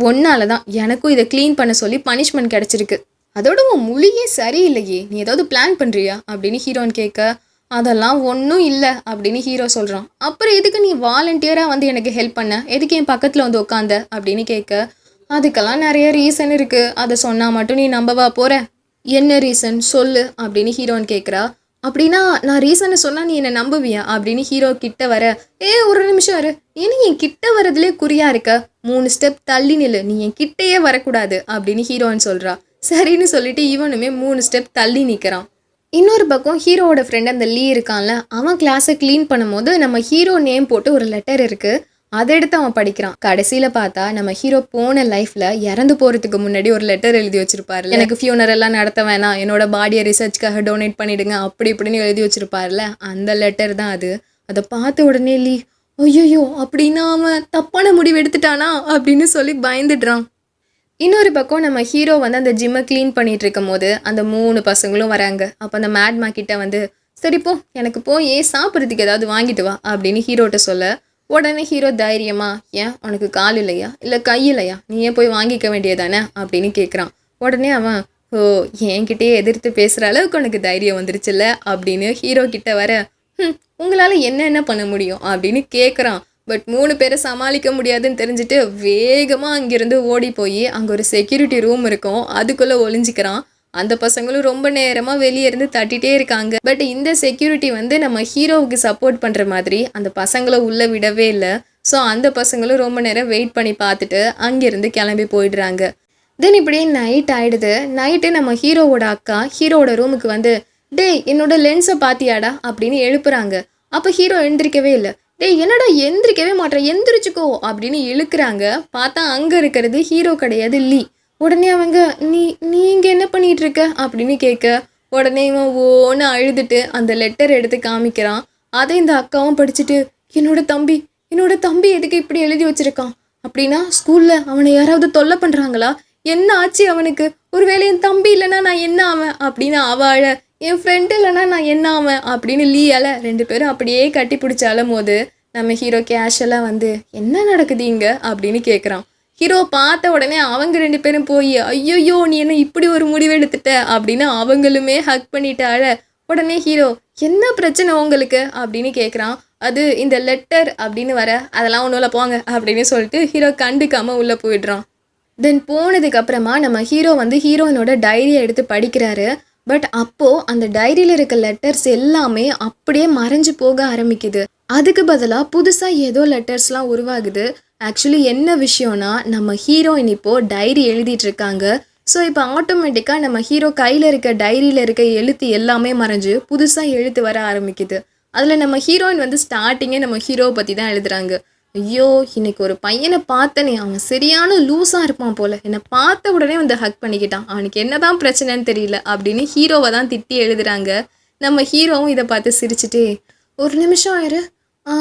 ஒன்னால தான் எனக்கும் இதை க்ளீன் பண்ண சொல்லி பனிஷ்மெண்ட் கிடச்சிருக்கு, அதோட உன் மொழியே சரியில்லையே, நீ ஏதாவது பிளான் பண்ணுறியா அப்படின்னு ஹீரோயின் கேட்க, அதெல்லாம் ஒன்றும் இல்லை அப்படின்னு ஹீரோ சொல்கிறான். அப்புறம் எதுக்கு நீ வாலண்டியராக வந்து எனக்கு ஹெல்ப் பண்ண, எதுக்கு என் பக்கத்தில் வந்து உட்காந்த அப்படின்னு கேட்க, அதுக்கெல்லாம் நிறைய ரீசன் இருக்குது, அதை சொன்னால் மட்டும் நீ நம்பவா போகிற, என்ன ரீசன் சொல்லு அப்படின்னு ஹீரோயின் கேட்குறா. அப்படின்னா நான் ரீசனை சொன்னால் நீ என்னை நம்புவியா அப்படின்னு ஹீரோ கிட்ட வர, ஒரு நிமிஷம் இரு, ஏன்னா என் கிட்ட வரதுலே குறியா இருக்க, 3 ஸ்டெப் தள்ளி நில்லு, நீ என் கிட்டையே வரக்கூடாது அப்படின்னு ஹீரோயின் சொல்கிறா. சரின்னு சொல்லிட்டு இவனுமே 3 ஸ்டெப் தள்ளி நிற்கிறான். இன்னொரு பக்கம் ஹீரோவோட ஃப்ரெண்ட் அந்த லீ இருக்கான்ல, அவன் கிளாஸை க்ளீன் பண்ணும்போது நம்ம ஹீரோ நேம் போட்டு ஒரு லெட்டர் இருக்குது, அதை எடுத்து அவன் படிக்கிறான். கடைசியில் பார்த்தா நம்ம ஹீரோ போன லைஃப்பில் இறந்து போகிறதுக்கு முன்னாடி ஒரு லெட்டர் எழுதி வச்சிருப்பார்ல, எனக்கு ஃபியூனரெல்லாம் நடத்த வேணாம், என்னோட பாடியை ரிசர்ச்க்காக டொனேட் பண்ணிவிடுங்க அப்படி இப்படின்னு எழுதி வச்சிருப்பார்ல, அந்த லெட்டர் தான் அது. அதை பார்த்த உடனே லீ, ஐயோ அப்படின்னா அவன் தப்பான முடிவு எடுத்துட்டானா அப்படின்னு சொல்லி பயந்துடுறான். இன்னொரு பக்கம் நம்ம ஹீரோ வந்து அந்த ஜிம்மை க்ளீன் பண்ணிட்டு இருக்கும் போது அந்த 3 பசங்களும் வராங்க. அப்போ அந்த மேட்மா கிட்ட வந்து, சரிப்போ எனக்கு போய் சாப்பிட்றதுக்கு ஏதாவது வாங்கிட்டு வா அப்படின்னு ஹீரோட்ட சொல்ல, உடனே ஹீரோ தைரியமா, ஏன் உனக்கு கால் இல்லையா இல்லை கை இல்லையா, நீயே போய் வாங்கிக்க வேண்டியதானே அப்படின்னு கேட்குறான். உடனே அவன், ஓ என்கிட்டயே எதிர்த்து பேசுகிற அளவுக்கு உனக்கு தைரியம் வந்துருச்சுல்ல அப்படின்னு ஹீரோ கிட்ட வர, உங்களால் என்ன பண்ண முடியும் அப்படின்னு கேட்குறான். பட் 3 பேரை சமாளிக்க முடியாதுன்னு தெரிஞ்சுட்டு வேகமாக அங்கேருந்து ஓடி போய் அங்கே ஒரு செக்யூரிட்டி ரூம் இருக்கும், அதுக்குள்ளே ஒளிஞ்சிக்கிறான். அந்த பசங்களும் ரொம்ப நேரமாக வெளியே இருந்து தட்டிகிட்டே இருக்காங்க. பட் இந்த செக்யூரிட்டி வந்து நம்ம ஹீரோவுக்கு சப்போர்ட் பண்ணுற மாதிரி அந்த பசங்களை உள்ளே விடவே இல்லை. ஸோ அந்த பசங்களும் ரொம்ப நேரம் வெயிட் பண்ணி பார்த்துட்டு அங்கேருந்து கிளம்பி போயிடுறாங்க. தென் இப்படியே நைட் ஆகிடுது. நைட்டு நம்ம ஹீரோவோட அக்கா ஹீரோவோட ரூமுக்கு வந்து, டேய் என்னோட லென்ஸை பார்த்தியாடா அப்படின்னு எழுப்புறாங்க. அப்போ ஹீரோ எழுந்திரிக்கவே இல்லை. டேய் என்னடா எந்திரிக்கவே மாட்டேன், எந்திரிச்சுக்கோ அப்படின்னு இழுக்கிறாங்க. பார்த்தா அங்கே இருக்கிறது ஹீரோ கிடையாது, லீ. உடனே அவங்க, நீங்க என்ன பண்ணிட்டு இருக்க அப்படின்னு கேட்க, உடனே இவன் ஓன்னு அழுதுட்டு அந்த லெட்டர் எடுத்து காமிக்கிறான். அதை இந்த அக்காவும் படிச்சுட்டு, என்னோட தம்பி எதுக்கு இப்படி எழுதி வச்சிருக்கான், அப்படின்னா ஸ்கூல்ல அவனை யாராவது தொல்லை பண்றாங்களா, என்ன ஆச்சு அவனுக்கு, ஒருவேளை என் தம்பி இல்லைன்னா நான் என்ன ஆவேன் அப்படின்னு அவள, என் ஃப்ரெண்டு இல்லைன்னா நான் என்ன ஆவேன் அப்படின்னு லீயால 2 பேரும் அப்படியே கட்டி பிடிச்சி அழும்போது நம்ம ஹீரோ கேஷுவலாக வந்து, என்ன நடக்குது இங்க அப்படின்னு கேட்குறான். ஹீரோ பார்த்த உடனே அவங்க 2 பேரும் போய், ஐயோ நீ என்ன இப்படி ஒரு முடிவு எடுத்துட்ட அப்படின்னு அவங்களுமே ஹக் பண்ணிட்டால. உடனே ஹீரோ, என்ன பிரச்சனை உங்களுக்கு அப்படின்னு கேட்குறான். அது இந்த லெட்டர் அப்படின்னு வர, அதெல்லாம் ஒன்றும் இல்லை போங்க அப்படின்னு சொல்லிட்டு ஹீரோ கண்டுக்காமல் உள்ளே போயிடுறான். தென் போனதுக்கு அப்புறமா நம்ம ஹீரோ வந்து ஹீரோயினோட டைரியை எடுத்து படிக்கிறாரு. பட் அப்போது அந்த டைரியில் இருக்க லெட்டர்ஸ் எல்லாமே அப்படியே மறைஞ்சு போக ஆரம்பிக்குது. அதுக்கு பதிலாக புதுசாக ஏதோ லெட்டர்ஸ்லாம் உருவாகுது. ஆக்சுவலி என்ன விஷயம்னா, நம்ம ஹீரோயின் இப்போது டைரி எழுதிட்டு இருக்காங்க. ஸோ இப்போ ஆட்டோமேட்டிக்காக நம்ம ஹீரோ கையில் இருக்க டைரியில் இருக்க எழுத்து எல்லாமே மறைஞ்சு புதுசாக எழுத்து வர ஆரம்பிக்குது. அதில் நம்ம ஹீரோயின் வந்து ஸ்டார்டிங்கே நம்ம ஹீரோவை பற்றி தான் எழுதுறாங்க. ஐயோ இன்னைக்கு ஒரு பையனை பார்த்தனே, அவன் சரியான லூஸாக இருப்பான் போல், என்னை பார்த்த உடனே வந்து ஹக் பண்ணிக்கிட்டான், அவனுக்கு என்ன தான் பிரச்சனைன்னு தெரியல அப்படின்னு ஹீரோவை தான் திட்டி எழுதுறாங்க. நம்ம ஹீரோவும் இதை பார்த்து சிரிச்சுட்டே, ஒரு நிமிஷம் ஆயிரு, ஆ,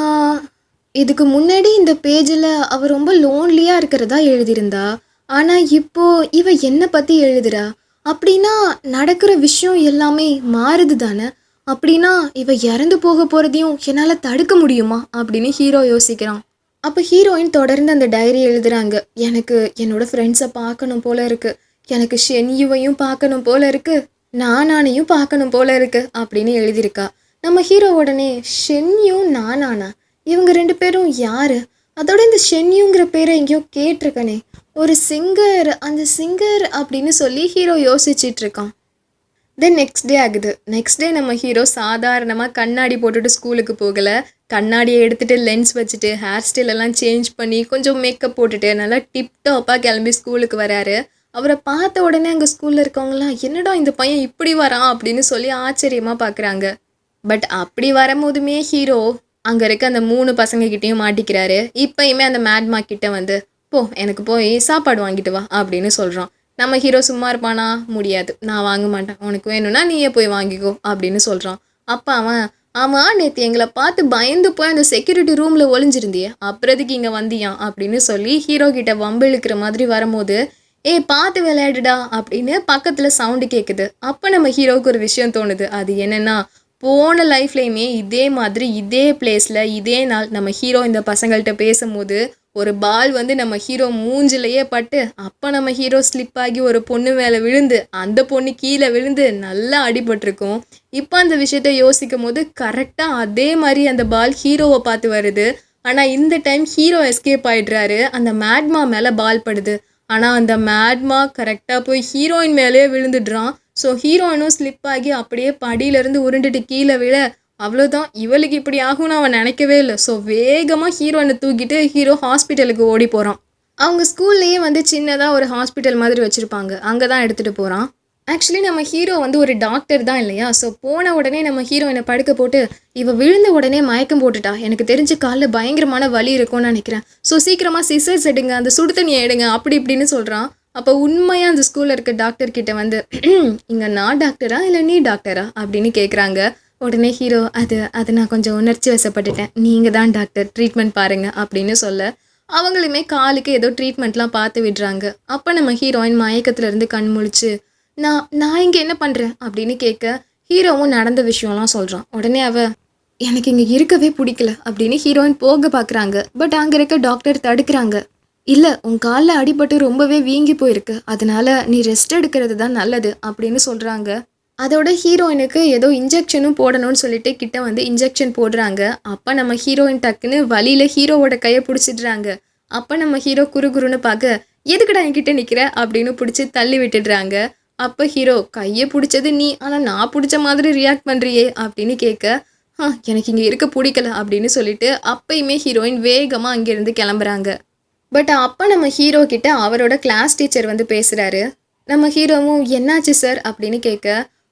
இதுக்கு முன்னாடி இந்த பேஜில் அவ ரொம்ப லோன்லியாக இருக்கிறதா எழுதியிருந்தா. ஆனால் இப்போ இவ என்னை பற்றி எழுதுறா. அப்படின்னா நடக்கிற விஷயம் எல்லாமே மாறுது தானே. அப்படின்னா இவ இறந்து போக போகிறதையும் என்னால் தடுக்க முடியுமா அப்படின்னு ஹீரோ யோசிக்கிறான். அப்போ ஹீரோயின் தொடர்ந்து அந்த டைரி எழுதுறாங்க. எனக்கு என்னோட ஃப்ரெண்ட்ஸை பார்க்கணும் போல இருக்கு, எனக்கு ஷென்யுவையும் பார்க்கணும் போல இருக்கு, நானானையும் பார்க்கணும் போல இருக்கு அப்படின்னு எழுதியிருக்கா. நம்ம ஹீரோ உடனே ஷென்யூ நானானா, இவங்க ரெண்டு பேரும் யாரு? அதோட இந்த ஷென்யூங்கிற பேரை எங்கேயோ கேட்டிருக்கனே, ஒரு சிங்கர், அந்த சிங்கர் அப்படின்னு சொல்லி ஹீரோ யோசிச்சிட்டு இருக்கான். தென் நெக்ஸ்ட் டே ஆகுது. நெக்ஸ்ட் டே நம்ம ஹீரோ சாதாரணமாக கண்ணாடி போட்டுட்டு ஸ்கூலுக்கு போகலை. கண்ணாடியை எடுத்துகிட்டு லென்ஸ் வச்சுட்டு ஹேர் ஸ்டைல் எல்லாம் சேஞ்ச் பண்ணி கொஞ்சம் மேக்கப் போட்டுட்டு நல்லா டிப்டாப்பாக கிளம்பி ஸ்கூலுக்கு வராரு. அவரை பார்த்த உடனே அங்கே ஸ்கூலில் இருக்கவங்களாம் என்னடா இந்த பையன் இப்படி வரான் அப்படின்னு சொல்லி ஆச்சரியமாக பார்க்குறாங்க. பட் அப்படி வரும்போதுமே ஹீரோ அங்கே இருக்க அந்த 3 பசங்கக்கிட்டேயும் மாட்டிக்கிறாரு. இப்போயுமே அந்த மேட்மா கிட்ட வந்து போ எனக்கு போய் சாப்பாடு வாங்கிட்டு வா அப்படின்னு சொல்கிறான். நம்ம ஹீரோ சும்மா இருப்பானா? முடியாது, நான் வாங்க மாட்டேன், உனக்கு வேணும்னா நீயே போய் வாங்கிக்கோ அப்படின்னு சொல்கிறான். அப்போ அவன் ஆமாம் நேற்று எங்களை பார்த்து பயந்து போய் அந்த செக்யூரிட்டி ரூமில் ஒளிஞ்சிருந்தியே, அப்புறதுக்கு இங்கே வந்தியான் அப்படின்னு சொல்லி ஹீரோ கிட்ட வம்பு இழுக்கிற மாதிரி வரும்போது ஏய் பார்த்து விளையாடுடா அப்படின்னு பக்கத்தில் சவுண்டு கேட்குது. அப்போ நம்ம ஹீரோவுக்கு ஒரு விஷயம் தோணுது. அது என்னென்னா, போன லைஃப்லேயுமே இதே மாதிரி இதே பிளேஸில் இதே நாள் நம்ம ஹீரோ இந்த பசங்கள்கிட்ட பேசும்போது ஒரு பால் வந்து நம்ம ஹீரோ மூஞ்சிலேயே பட்டு அப்போ நம்ம ஹீரோ ஸ்லிப் ஆகி ஒரு பொண்ணு மேலே விழுந்து அந்த பொண்ணு கீழே விழுந்து நல்லா அடிபட்டிருக்கும். இப்போ அந்த விஷயத்த யோசிக்கும் போது கரெக்டாக அதே மாதிரி அந்த பால் ஹீரோவை பார்த்து வருது. ஆனால் இந்த டைம் ஹீரோ எஸ்கேப் ஆகிடுறாரு. அந்த மேட்மா மேலே பால் படுது. ஆனால் அந்த மேட்மா கரெக்டாக போய் ஹீரோயின் மேலே விழுந்துடுறான். ஸோ ஹீரோயினும் ஸ்லிப் ஆகி அப்படியே படியிலேருந்து உருண்டுட்டு கீழே விழ அவ்வளோதான், இவளுக்கு இப்படி ஆகும்னு அவன் நினைக்கவே இல்லை. ஸோ வேகமாக ஹீரோயினை தூக்கிட்டு ஹீரோ ஹாஸ்பிட்டலுக்கு ஓடி போகிறான். அவங்க ஸ்கூல்லையே வந்து சின்னதாக ஒரு ஹாஸ்பிட்டல் மாதிரி வச்சுருப்பாங்க, அங்கே தான் எடுத்துகிட்டு போகிறான். ஆக்சுவலி நம்ம ஹீரோ வந்து ஒரு டாக்டர் தான் இல்லையா. ஸோ போன உடனே நம்ம ஹீரோயினை படுக்க போட்டு இவ விழுந்த உடனே மயக்கம் போட்டுட்டா, எனக்கு தெரிஞ்சு காலில் பயங்கரமான வலி இருக்கும்னு நினைக்கிறேன், ஸோ சீக்கிரமாக சிசர்ஸ் எடுங்க, அந்த சுடு தண்ணியை எடுங்க அப்படி இப்படின்னு சொல்கிறான். அப்போ உண்மையாக அந்த ஸ்கூலில் இருக்க டாக்டர் கிட்ட வந்து இங்கே நான் டாக்டரா இல்லை நீ டாக்டரா அப்படின்னு கேட்குறாங்க. உடனே ஹீரோ அது நான் கொஞ்சம் உணர்ச்சி வசப்பட்டுட்டேன், நீங்கள் தான் டாக்டர், ட்ரீட்மெண்ட் பாருங்கள் அப்படின்னு சொல்ல அவங்களுமே காலுக்கு ஏதோ ட்ரீட்மெண்ட்லாம் பார்த்து விடுறாங்க. அப்போ நம்ம ஹீரோயின் மயக்கத்துலேருந்து கண் முழிச்சு நான் இங்கே என்ன பண்ணுறேன் அப்படின்னு கேட்க ஹீரோவும் நடந்த விஷயம்லாம் சொல்கிறான். உடனே எனக்கு இங்கே இருக்கவே பிடிக்கல அப்படின்னு ஹீரோயின் போக பார்க்குறாங்க. பட் அங்கே இருக்க டாக்டர் தடுக்கிறாங்க. இல்லை, உன் காலில் அடிபட்டு ரொம்பவே வீங்கி போயிருக்கு, அதனால நீ ரெஸ்ட் எடுக்கிறது தான் நல்லது அப்படின்னு சொல்கிறாங்க. அதோட ஹீரோயினுக்கு ஏதோ இன்ஜெக்ஷனும் போடணும்னு சொல்லிட்டு கிட்ட வந்து இன்ஜெக்ஷன் போடுறாங்க. அப்போ நம்ம ஹீரோயின் டக்குன்னு வலியில் ஹீரோவோட கையை பிடிச்சிடுறாங்க. அப்போ நம்ம ஹீரோ குறுகுறுன்னு பார்க்க எதுக்குடா என்கிட்ட நிற்கிற அப்படின்னு பிடிச்சி தள்ளி விட்டுடுறாங்க. அப்போ ஹீரோ கையை பிடிச்சது நீ, ஆனால் நான் பிடிச்ச மாதிரி ரியாக்ட் பண்ணுறியே அப்படின்னு கேட்க எனக்கு இங்கே இருக்க பிடிக்கல அப்படின்னு சொல்லிட்டு அப்பயுமே ஹீரோயின் வேகமாக அங்கேருந்து கிளம்புறாங்க. பட் அப்போ நம்ம ஹீரோ கிட்ட அவரோட கிளாஸ் டீச்சர் வந்து பேசுகிறாரு. நம்ம ஹீரோவும் என்னாச்சு சார் அப்படின்னு கேட்க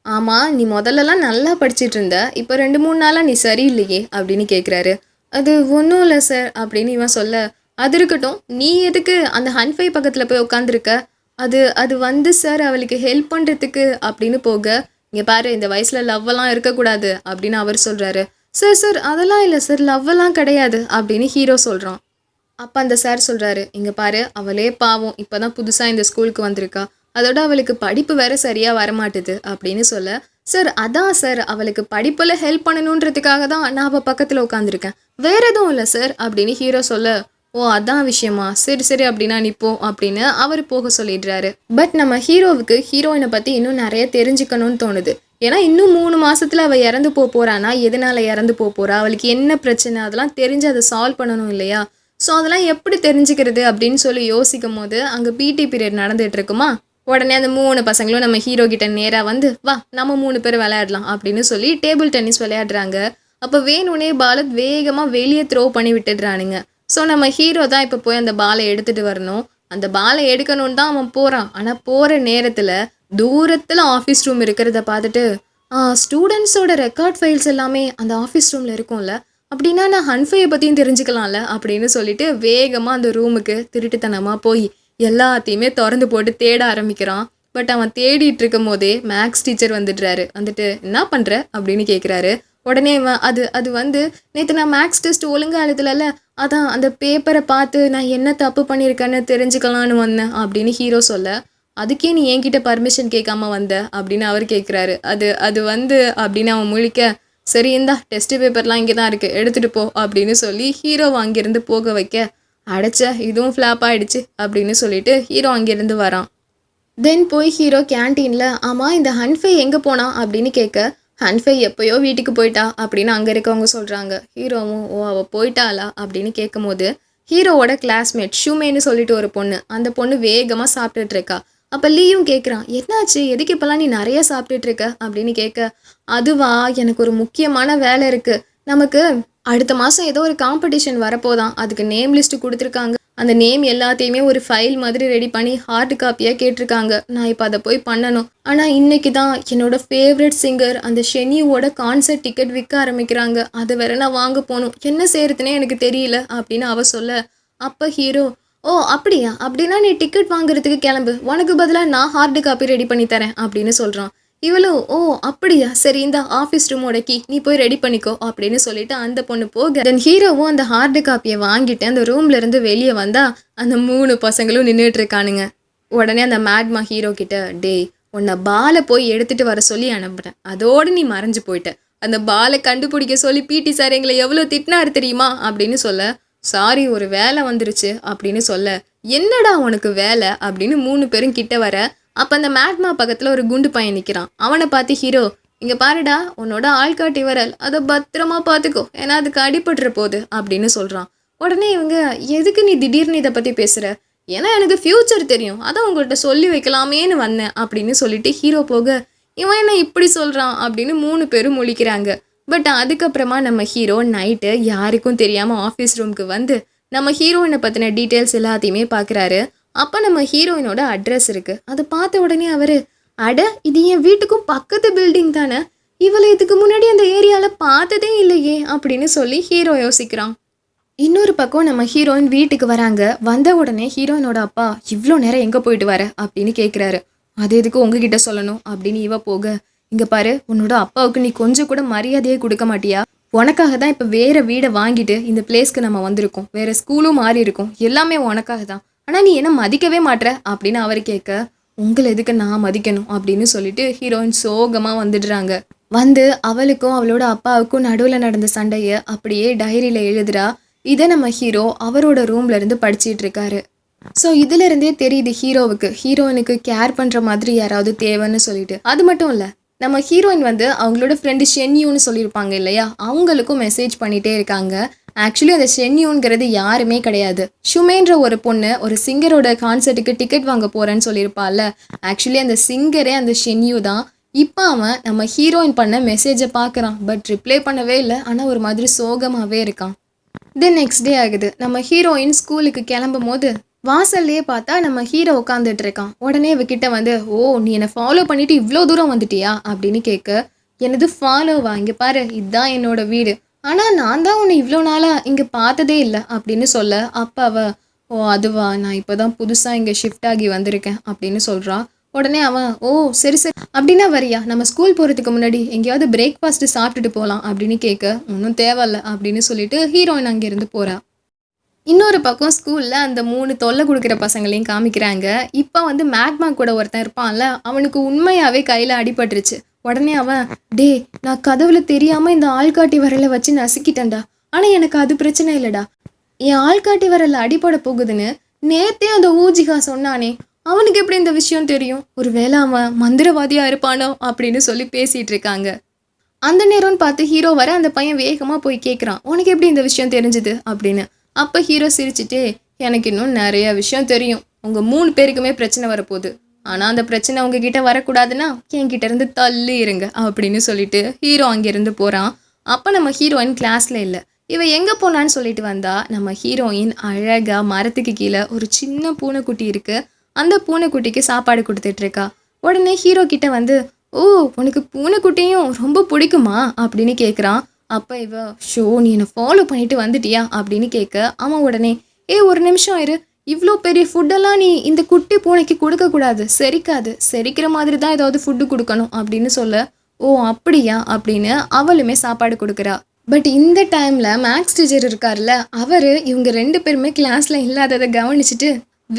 ஆமாம், நீ முதல்லலாம் நல்லா படிச்சுட்டு இருந்த, இப்போ 2-3 நாளாக நீ சரியில்லையே அப்படின்னு கேட்குறாரு. அது ஒன்றும் இல்லை சார் அப்படின்னு இவன் சொல்ல அது இருக்கட்டும், நீ எதுக்கு அந்த ஹன்ஃபை பக்கத்தில் போய் உட்காந்துருக்க? அது வந்து சார் அவளுக்கு ஹெல்ப் பண்ணுறதுக்கு அப்படின்னு போக இங்கே பாரு, இந்த வயசில் லவ்வெல்லாம் இருக்கக்கூடாது அப்படின்னு அவர் சொல்கிறாரு. சார் அதெல்லாம் இல்லை சார், லவ்வெல்லாம் கிடையாது அப்படின்னு ஹீரோ சொல்கிறான். அப்போ அந்த சார் சொல்கிறாரு, இங்கே பாரு, அவளே பாவம் இப்போ தான் புதுசாக இந்த ஸ்கூலுக்கு வந்திருக்கா, அதோட அவளுக்கு படிப்பு வேறு சரியாக வரமாட்டுது அப்படின்னு சொல்ல சார் அதான் சார், அவளுக்கு படிப்பில் ஹெல்ப் பண்ணணுன்றதுக்காக தான் நான் அவள் பக்கத்தில் உட்காந்துருக்கேன், வேறு எதுவும் இல்லை சார் அப்படின்னு ஹீரோ சொல்ல ஓ அதான் விஷயமா, சரி அப்படின்னா நிற்போம் அப்படின்னு அவர் போக சொல்லிடுறாரு. பட் நம்ம ஹீரோவுக்கு ஹீரோயினை பற்றி இன்னும் நிறைய தெரிஞ்சுக்கணும்னு தோணுது. ஏன்னா இன்னும் 3 மாதத்தில் அவள் இறந்து போகிறானா, எதனால் இறந்து போகிறா, அவளுக்கு என்ன பிரச்சனை, அதெல்லாம் தெரிஞ்சு அதை சால்வ் பண்ணணும் இல்லையா. ஸோ அதெல்லாம் எப்படி தெரிஞ்சுக்கிறது அப்படின்னு சொல்லி யோசிக்கும் போது அங்கே பிடி பீரியட் நடந்துகிட்டு இருக்குமா. உடனே அந்த 3 பசங்களும் நம்ம ஹீரோ கிட்ட நேராக வந்து வா நம்ம 3 பேர் விளையாடலாம் அப்படின்னு சொல்லி டேபிள் டென்னிஸ் விளையாடுறாங்க. அப்போ வேணும்னே பாலை வேகமாக வெளியே த்ரோ பண்ணி விட்டுடுறானுங்க. ஸோ நம்ம ஹீரோ தான் இப்போ போய் அந்த பாலை எடுத்துகிட்டு வரணும். அந்த பாலை எடுக்கணும்னு தான் அவன் போகிறான். ஆனால் போகிற நேரத்தில் தூரத்தில் ஆஃபீஸ் ரூம் இருக்கிறத பார்த்துட்டு ஸ்டூடெண்ட்ஸோட ரெக்கார்ட் ஃபைல்ஸ் எல்லாமே அந்த ஆஃபீஸ் ரூமில் இருக்கும்ல, அப்படின்னா நான் ஹன்ஃபையை பற்றியும் தெரிஞ்சுக்கலாம்ல அப்படின்னு சொல்லிட்டு வேகமாக அந்த ரூமுக்கு திருட்டுத்தனமாக போய் எல்லாத்தையுமே திறந்து போட்டு தேட ஆரம்பிக்கிறான். பட் அவன் தேடிட்டு இருக்கும் போதே மேக்ஸ் டீச்சர் வந்துட்டு என்ன பண்ணுற அப்படின்னு கேட்குறாரு. உடனே இவன் அது அது வந்து நேற்று நான் மேக்ஸ் டெஸ்ட் ஒழுங்காக எழுதலைல, அதான் அந்த பேப்பரை பார்த்து நான் என்ன தப்பு பண்ணியிருக்கேன்னு தெரிஞ்சுக்கலான்னு வந்தேன் அப்படின்னு ஹீரோ சொல்ல, அதுக்கே நீ என்கிட்ட பர்மிஷன் கேட்காம வந்த அப்படின்னு அவர் கேட்குறாரு. அது அது வந்து அப்படின்னு அவன் முழிக்க, சரி இந்தா டெஸ்ட் பேப்பர்லாம் இங்கே தான் இருக்குது எடுத்துகிட்டு போ அப்படின்னு சொல்லி ஹீரோவை அங்கேருந்து போக வைக்க, அடைச்ச இதுவும் ஃப்ளாப் ஆகிடுச்சு அப்படின்னு சொல்லிட்டு ஹீரோ அங்கேருந்து வரான். தென் போய் ஹீரோ கேன்டீனில், ஆமாம் இந்த ஹன்ஃபை எங்கே போனா அப்படின்னு கேட்க, ஹன்ஃபை எப்போயோ வீட்டுக்கு போயிட்டா அப்படின்னு அங்கே இருக்கவங்க சொல்கிறாங்க. ஹீரோவும் ஓ அவள் போயிட்டாளா அப்படின்னு கேட்கும்போது, ஹீரோவோட கிளாஸ்மேட் ஷூமேன்னு சொல்லிட்டு ஒரு பொண்ணு, அந்த பொண்ணு வேகமாக சாப்பிட்டுட்டு இருக்கா. அப்போ லீயும் கேட்குறான், என்னாச்சு எதுக்கு இப்போல்லாம் நீ நிறைய சாப்பிட்டுட்டு இருக்க அப்படின்னு கேட்க, அதுவா எனக்கு ஒரு முக்கியமான வேலை இருக்குது, நமக்கு அடுத்த மாதம் ஏதோ ஒரு காம்படிஷன் வரப்போதான், அதுக்கு நேம் லிஸ்ட்டு கொடுத்துருக்காங்க, அந்த நேம் எல்லாத்தையுமே ஒரு ஃபைல் மாதிரி ரெடி பண்ணி ஹார்ட் காப்பியாக கேட்டிருக்காங்க, நான் இப்போ அதை போய் பண்ணணும். ஆனால் இன்னைக்கு தான் என்னோட ஃபேவரட் சிங்கர் அந்த ஷெனியோட கான்சர்ட் டிக்கெட் விற்க ஆரம்பிக்கிறாங்க, அதை வேற நான் வாங்க போகணும், என்ன செய்யறதுனே எனக்கு தெரியல அப்படின்னு அவ சொல்ல, அப்போ ஹீரோ ஓ அப்படியா, அப்படின்னா நீ டிக்கெட் வாங்குறதுக்கு கிளம்பு, உனக்கு பதிலாக நான் ஹார்டு காப்பி ரெடி பண்ணி தரேன் அப்படின்னு சொல்கிறான். இவளோ ஓ அப்படியா, சரி இந்த ஆஃபீஸ் ரூமோட கீ நீ போய் ரெடி பண்ணிக்கோ அப்படின்னு சொல்லிட்டு அந்த பொண்ணு போக, தென் ஹீரோவும் அந்த ஹார்டு காப்பியை வாங்கிட்டு அந்த ரூம்ல இருந்து வெளியே வந்தா அந்த 3 பசங்களும் நின்றுட்டு இருக்கானுங்க. உடனே அந்த மேட்மா ஹீரோ கிட்ட, டேய் உன்னை பாலை போய் எடுத்துட்டு வர சொல்லி அனுப்புறேன், அதோடு நீ மறைஞ்சு போயிட்ட, அந்த பாலை கண்டுபிடிக்க சொல்லி பிடி சார் எங்களை எவ்வளோ திட்டினாரு தெரியுமா அப்படின்னு சொல்ல, சாரி ஒரு வேலை வந்துருச்சு அப்படின்னு சொல்ல, என்னடா உனக்கு வேலை அப்படின்னு 3 பேரும் கிட்ட வர, அப்போ அந்த மேட்மா பக்கத்தில் ஒரு குண்டு பையன் நிற்கிறான். அவனை பார்த்து ஹீரோ, இங்கே பாருடா உன்னோட ஆள்காட்டி வரல், அதை பத்திரமா பார்த்துக்கோ ஏன்னா அதுக்கு அடிபட்டுற போகுது அப்படின்னு சொல்கிறான். உடனே இவங்க, எதுக்கு நீ திடீர்னு இதை பற்றி பேசுகிற, ஏன்னா எனக்கு ஃப்யூச்சர் தெரியும், அதான் உங்கள்கிட்ட சொல்லி வைக்கலாமேன்னு வந்தேன் அப்படின்னு சொல்லிட்டு ஹீரோ போக, இவன் என்ன இப்படி சொல்கிறான் அப்படின்னு 3 பேரும் முழிக்கிறாங்க. பட் அதுக்கப்புறமா நம்ம ஹீரோ நைட்டு யாருக்கும் தெரியாமல் ஆஃபீஸ் ரூமுக்கு வந்து நம்ம ஹீரோயினை பற்றின டீட்டெயில்ஸ் எல்லாத்தையுமே பார்க்குறாரு. அப்போ நம்ம ஹீரோயினோட அட்ரஸ் இருக்குது, அதை பார்த்த உடனே அவர், அட இது என் வீட்டுக்கும் பக்கத்து பில்டிங் தானே, இவளை இதுக்கு முன்னாடி அந்த ஏரியாவில் பார்த்ததே இல்லையே அப்படின்னு சொல்லி ஹீரோ யோசிக்கிறான். இன்னொரு பக்கம் நம்ம ஹீரோயின் வீட்டுக்கு வராங்க. வந்த உடனே ஹீரோயினோட அப்பா, இவ்வளோ நேரம் எங்கே போயிட்டு வர அப்படின்னு கேட்குறாரு. அது எதுக்கு உங்ககிட்ட சொல்லணும் அப்படின்னு இவ போக, இங்கே பாரு உன்னோட அப்பாவுக்கு நீ கொஞ்சம் கூட மரியாதையே கொடுக்க மாட்டியா, உனக்காக தான் இப்போ வேறு வீடை வாங்கிட்டு இந்த பிளேஸ்க்கு நம்ம வந்திருக்கோம், வேறு ஸ்கூலும் மாறி இருக்கும், எல்லாமே உனக்காக தான், ஆனால் நீ என்ன மதிக்கவே மாட்ற அப்படின்னு அவர் கேட்க, உங்களை எதுக்கு நான் மதிக்கணும் அப்படின்னு சொல்லிட்டு ஹீரோயின் சோகமாக வந்துடுறாங்க. வந்து அவளுக்கும் அவளோட அப்பாவுக்கும் நடுவில் நடந்த சண்டையை அப்படியே டைரியில் எழுதுறா. இதை நம்ம ஹீரோ அவரோட ரூம்ல இருந்து படிச்சிட்டு இருக்காரு. ஸோ இதுல இருந்தே தெரியுது ஹீரோவுக்கு ஹீரோயினுக்கு கேர் பண்ணுற மாதிரி யாராவது தேவைன்னு சொல்லிட்டு. அது மட்டும் இல்லை, நம்ம ஹீரோயின் வந்து அவங்களோட ஃப்ரெண்டு ஷென்யூன்னு சொல்லியிருப்பாங்க இல்லையா, அவங்களுக்கும் மெசேஜ் பண்ணிகிட்டே இருக்காங்க. ஆக்சுவலி அந்த ஷென்யூங்கிறது யாருமே கிடையாது, ஷுமேன்ற ஒரு பொண்ணு ஒரு சிங்கரோட கான்சர்ட்டுக்கு டிக்கெட் வாங்க போகிறேன்னு சொல்லியிருப்பாள்ல, ஆக்சுவலி அந்த சிங்கரே அந்த ஷென்யூ தான். இப்போ அவன் நம்ம ஹீரோயின் பண்ண மெசேஜை பார்க்குறான், பட் ரிப்ளை பண்ணவே இல்லை, ஆனால் ஒரு மாதிரி சோகமாகவே இருக்கான். தென் நெக்ஸ்ட் டே ஆகுது. நம்ம ஹீரோயின் ஸ்கூலுக்கு கிளம்பும் போது வாசல்லையே பார்த்தா நம்ம ஹீரோ உட்காந்துட்டு இருக்கான். உடனே இவகிட்ட வந்து, ஓ நீ என்னை ஃபாலோ பண்ணிட்டு இவ்வளோ தூரம் வந்துட்டியா அப்படின்னு கேட்க, எனது ஃபாலோவா, இங்கே பாரு இதுதான் என்னோட வீடு, ஆனால் நான் தான் உன்னை இவ்வளோ நாளாக இங்கே பார்த்ததே இல்லை அப்படின்னு சொல்ல, அப்பாவ ஓ அதுவா, நான் இப்போ தான் புதுசாக இங்கே ஷிஃப்ட் ஆகி வந்திருக்கேன் அப்படின்னு சொல்கிறா. உடனே அவன், ஓ சரி சரி அப்படின்னா வரியா, நம்ம ஸ்கூல் போகிறதுக்கு முன்னாடி எங்கேயாவது பிரேக்ஃபாஸ்ட்டு சாப்பிட்டுட்டு போகலாம் அப்படின்னு கேட்க, ஒன்றும் தேவையில்ல அப்படின்னு சொல்லிட்டு ஹீரோயின் அங்கேருந்து போகிறா. இன்னொரு பக்கம் ஸ்கூலில் அந்த 3 தொல்லை கொடுக்குற பசங்களையும் காமிக்கிறாங்க. இப்போ வந்து மேக்மா கூட ஒருத்தன் இருப்பான்ல, அவனுக்கு உண்மையாகவே கையில் அடிபட்டுருச்சு. உடனே அவன், டே நான் கதவுல தெரியாமல் இந்த ஆள்காட்டி வரலை வச்சு நசுக்கிட்டேன்டா, ஆனால் எனக்கு அது பிரச்சனை இல்லைடா, என் ஆள்காட்டி வரல அடிபட போகுதுன்னு நேத்தே அந்த ஊஜிகா சொன்னானே, அவனுக்கு எப்படி இந்த விஷயம் தெரியும், ஒரு வேளை அவன் மந்திரவாதியாக இருப்பானோ அப்படின்னு சொல்லி பேசிகிட்டு இருக்காங்க. அந்த நேரம்னு பார்த்து ஹீரோ வர அந்த பையன் வேகமாக போய் கேட்குறான், உனக்கு எப்படி இந்த விஷயம் தெரிஞ்சுது அப்படின்னு. அப்போ ஹீரோ சிரிச்சுட்டே, எனக்கு இன்னும் நிறைய விஷயம் தெரியும், உங்கள் 3 பேருக்குமே பிரச்சனை வரப்போகுது, ஆனால் அந்த பிரச்சனை உங்ககிட்ட வரக்கூடாதுன்னா என்கிட்ட இருந்து தள்ளி இருங்க அப்படின்னு சொல்லிட்டு ஹீரோ அங்கேருந்து போகிறான். அப்போ நம்ம ஹீரோயின் கிளாஸில் இல்லை, இவ எங்கே போனான்னு சொல்லிட்டு வந்தா. நம்ம ஹீரோயின் அழகாக மரத்துக்கு கீழே ஒரு சின்ன பூனைக்குட்டி இருக்குது, அந்த பூனைக்குட்டிக்கு சாப்பாடு கொடுத்துட்ருக்கா. உடனே ஹீரோ கிட்ட வந்து, ஓ உனக்கு பூனைக்குட்டியும் ரொம்ப பிடிக்குமா அப்படின்னு கேட்குறான். அப்போ இவ, ஷோ நீ என்னை ஃபாலோ பண்ணிட்டு வந்துட்டியா அப்படின்னு கேட்க, அவன் உடனே, ஒரு நிமிஷம் இரு, இவ்வளோ பெரிய ஃபுட்டெல்லாம் நீ இந்த குட்டி பூனைக்கு கொடுக்கக்கூடாது, செரிக்காது, செரிக்கிற மாதிரி தான் ஏதாவது ஃபுட்டு கொடுக்கணும் அப்படின்னு சொல்ல, ஓ ஓ அப்படியா அப்படின்னு அவளுமே சாப்பாடு கொடுக்குறா. பட் இந்த டைம்ல மேக்ஸ் டீச்சர் இருக்கார்ல, அவரு இவங்க 2 பேருமே கிளாஸ்ல இல்லாதத கவனிச்சுட்டு,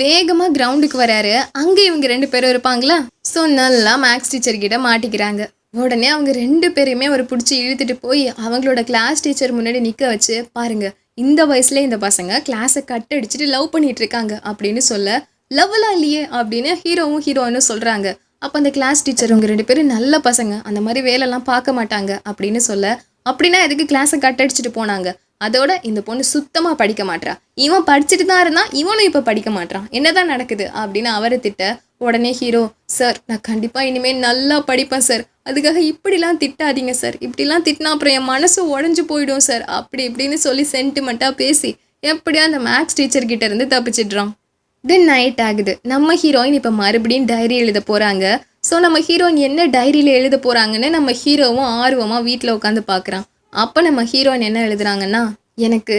வேகமா கிரவுண்டுக்கு வராரு. அங்க இவங்க 2 பேரும் இருப்பாங்களா, ஸோ நல்லா மேக்ஸ் டீச்சர் கிட்ட மாட்டிக்கிறாங்க. உடனே அவங்க 2 பேரையுமே அவர் பிடிச்சி இழுத்துட்டு போய் அவங்களோட கிளாஸ் டீச்சர் முன்னாடி நிக்க வச்சு, பாருங்க இந்த வயசுல இந்த பசங்க கிளாஸை கட் அடிச்சுட்டு லவ் பண்ணிட்டு இருக்காங்க அப்படின்னு சொல்ல, லவ்லாம் இல்லையே அப்படின்னு ஹீரோவும் ஹீரோயினும் சொல்றாங்க. அப்போ அந்த கிளாஸ் டீச்சர் அவங்க 2 பேரும் நல்ல பசங்க, அந்த மாதிரி வேலைலாம் பார்க்க மாட்டாங்க அப்படின்னு சொல்ல, அப்படின்னா எதுக்கு கிளாஸை கட் அடிச்சுட்டு போனாங்க, அதோட இந்த பொண்ணு சுத்தமா படிக்க மாட்றா, இவன் படிச்சுட்டு தான் இருந்தான், இவனும் இப்போ படிக்க மாட்றான், என்னதான் நடக்குது அப்படின்னு அவரை திட்ட, உடனே ஹீரோ, சார் நான் கண்டிப்பா இனிமேல் நல்லா படிப்பேன் சார், அதுக்காக இப்படிலாம் திட்டாதீங்க சார், இப்படிலாம் திட்டினா அப்புறம் என் மனசு உடஞ்சு போயிடும் சார், அப்படி இப்படின்னு சொல்லி சென்டிமெண்ட்டாக பேசி எப்படியா அந்த மேக்ஸ் டீச்சர் கிட்ட இருந்து தப்பிச்சிடுறான். தென் நைட் ஆகுது. நம்ம ஹீரோயின் இப்போ மறுபடியும் டைரி எழுத போகிறாங்க. ஸோ நம்ம ஹீரோயின் என்ன டைரியில் எழுத போகிறாங்கன்னு நம்ம ஹீரோவும் ஆர்வமாக வீட்டில் உட்காந்து பார்க்குறான். அப்போ நம்ம ஹீரோயின் என்ன எழுதுறாங்கன்னா, எனக்கு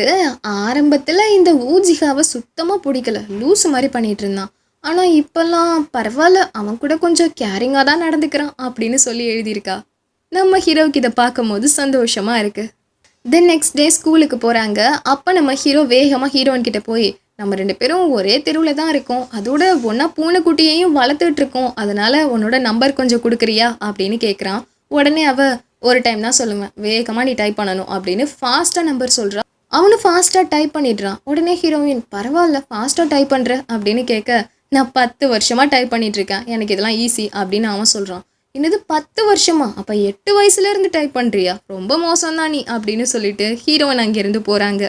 ஆரம்பத்தில் இந்த ஊஜிகாவை சுத்தமாக பிடிக்கல, லூஸ் மாதிரி பண்ணிகிட்டு இருந்தான், ஆனால் இப்போல்லாம் பரவாயில்ல, அவன் கூட கொஞ்சம் கேரிங்காக தான் நடந்துக்கிறான் அப்படின்னு சொல்லி எழுதியிருக்கா. நம்ம ஹீரோவுக்கு இதை பார்க்கும் போது சந்தோஷமாக இருக்குது. தென் நெக்ஸ்ட் டே ஸ்கூலுக்கு போகிறாங்க. அப்போ நம்ம ஹீரோ வேகமாக ஹீரோயின் கிட்ட போய், நம்ம 2 பேரும் ஒரே தெருவில் தான் இருக்கோம், அதோட ஒன்றா பூனைக்குட்டியையும் வளர்த்துட்டு இருக்கோம், அதனால் உன்னோட நம்பர் கொஞ்சம் கொடுக்குறியா அப்படின்னு கேட்குறான். உடனே ஒரு டைம் தான் சொல்லுவேன், வேகமாக நீ டைப் பண்ணணும் அப்படின்னு ஃபாஸ்ட்டாக நம்பர் சொல்கிறான். அவனும் ஃபாஸ்ட்டாக டைப் பண்ணிடுறான். உடனே ஹீரோயின், பரவாயில்ல ஃபாஸ்ட்டாக டைப் பண்ணுற அப்படின்னு கேட்க, நான் 10 வருஷமாக டைப் பண்ணிகிட்ருக்கேன், எனக்கு இதெல்லாம் ஈஸி அப்படின்னு அவன் சொல்கிறான். என்னது 10 வருஷமா, அப்போ 8 வயசுலேருந்து டைப் பண்ணுறியா, ரொம்ப மோசம்தான் நீ அப்படின்னு சொல்லிட்டு ஹீரோயின் அங்கேருந்து போகிறாங்க.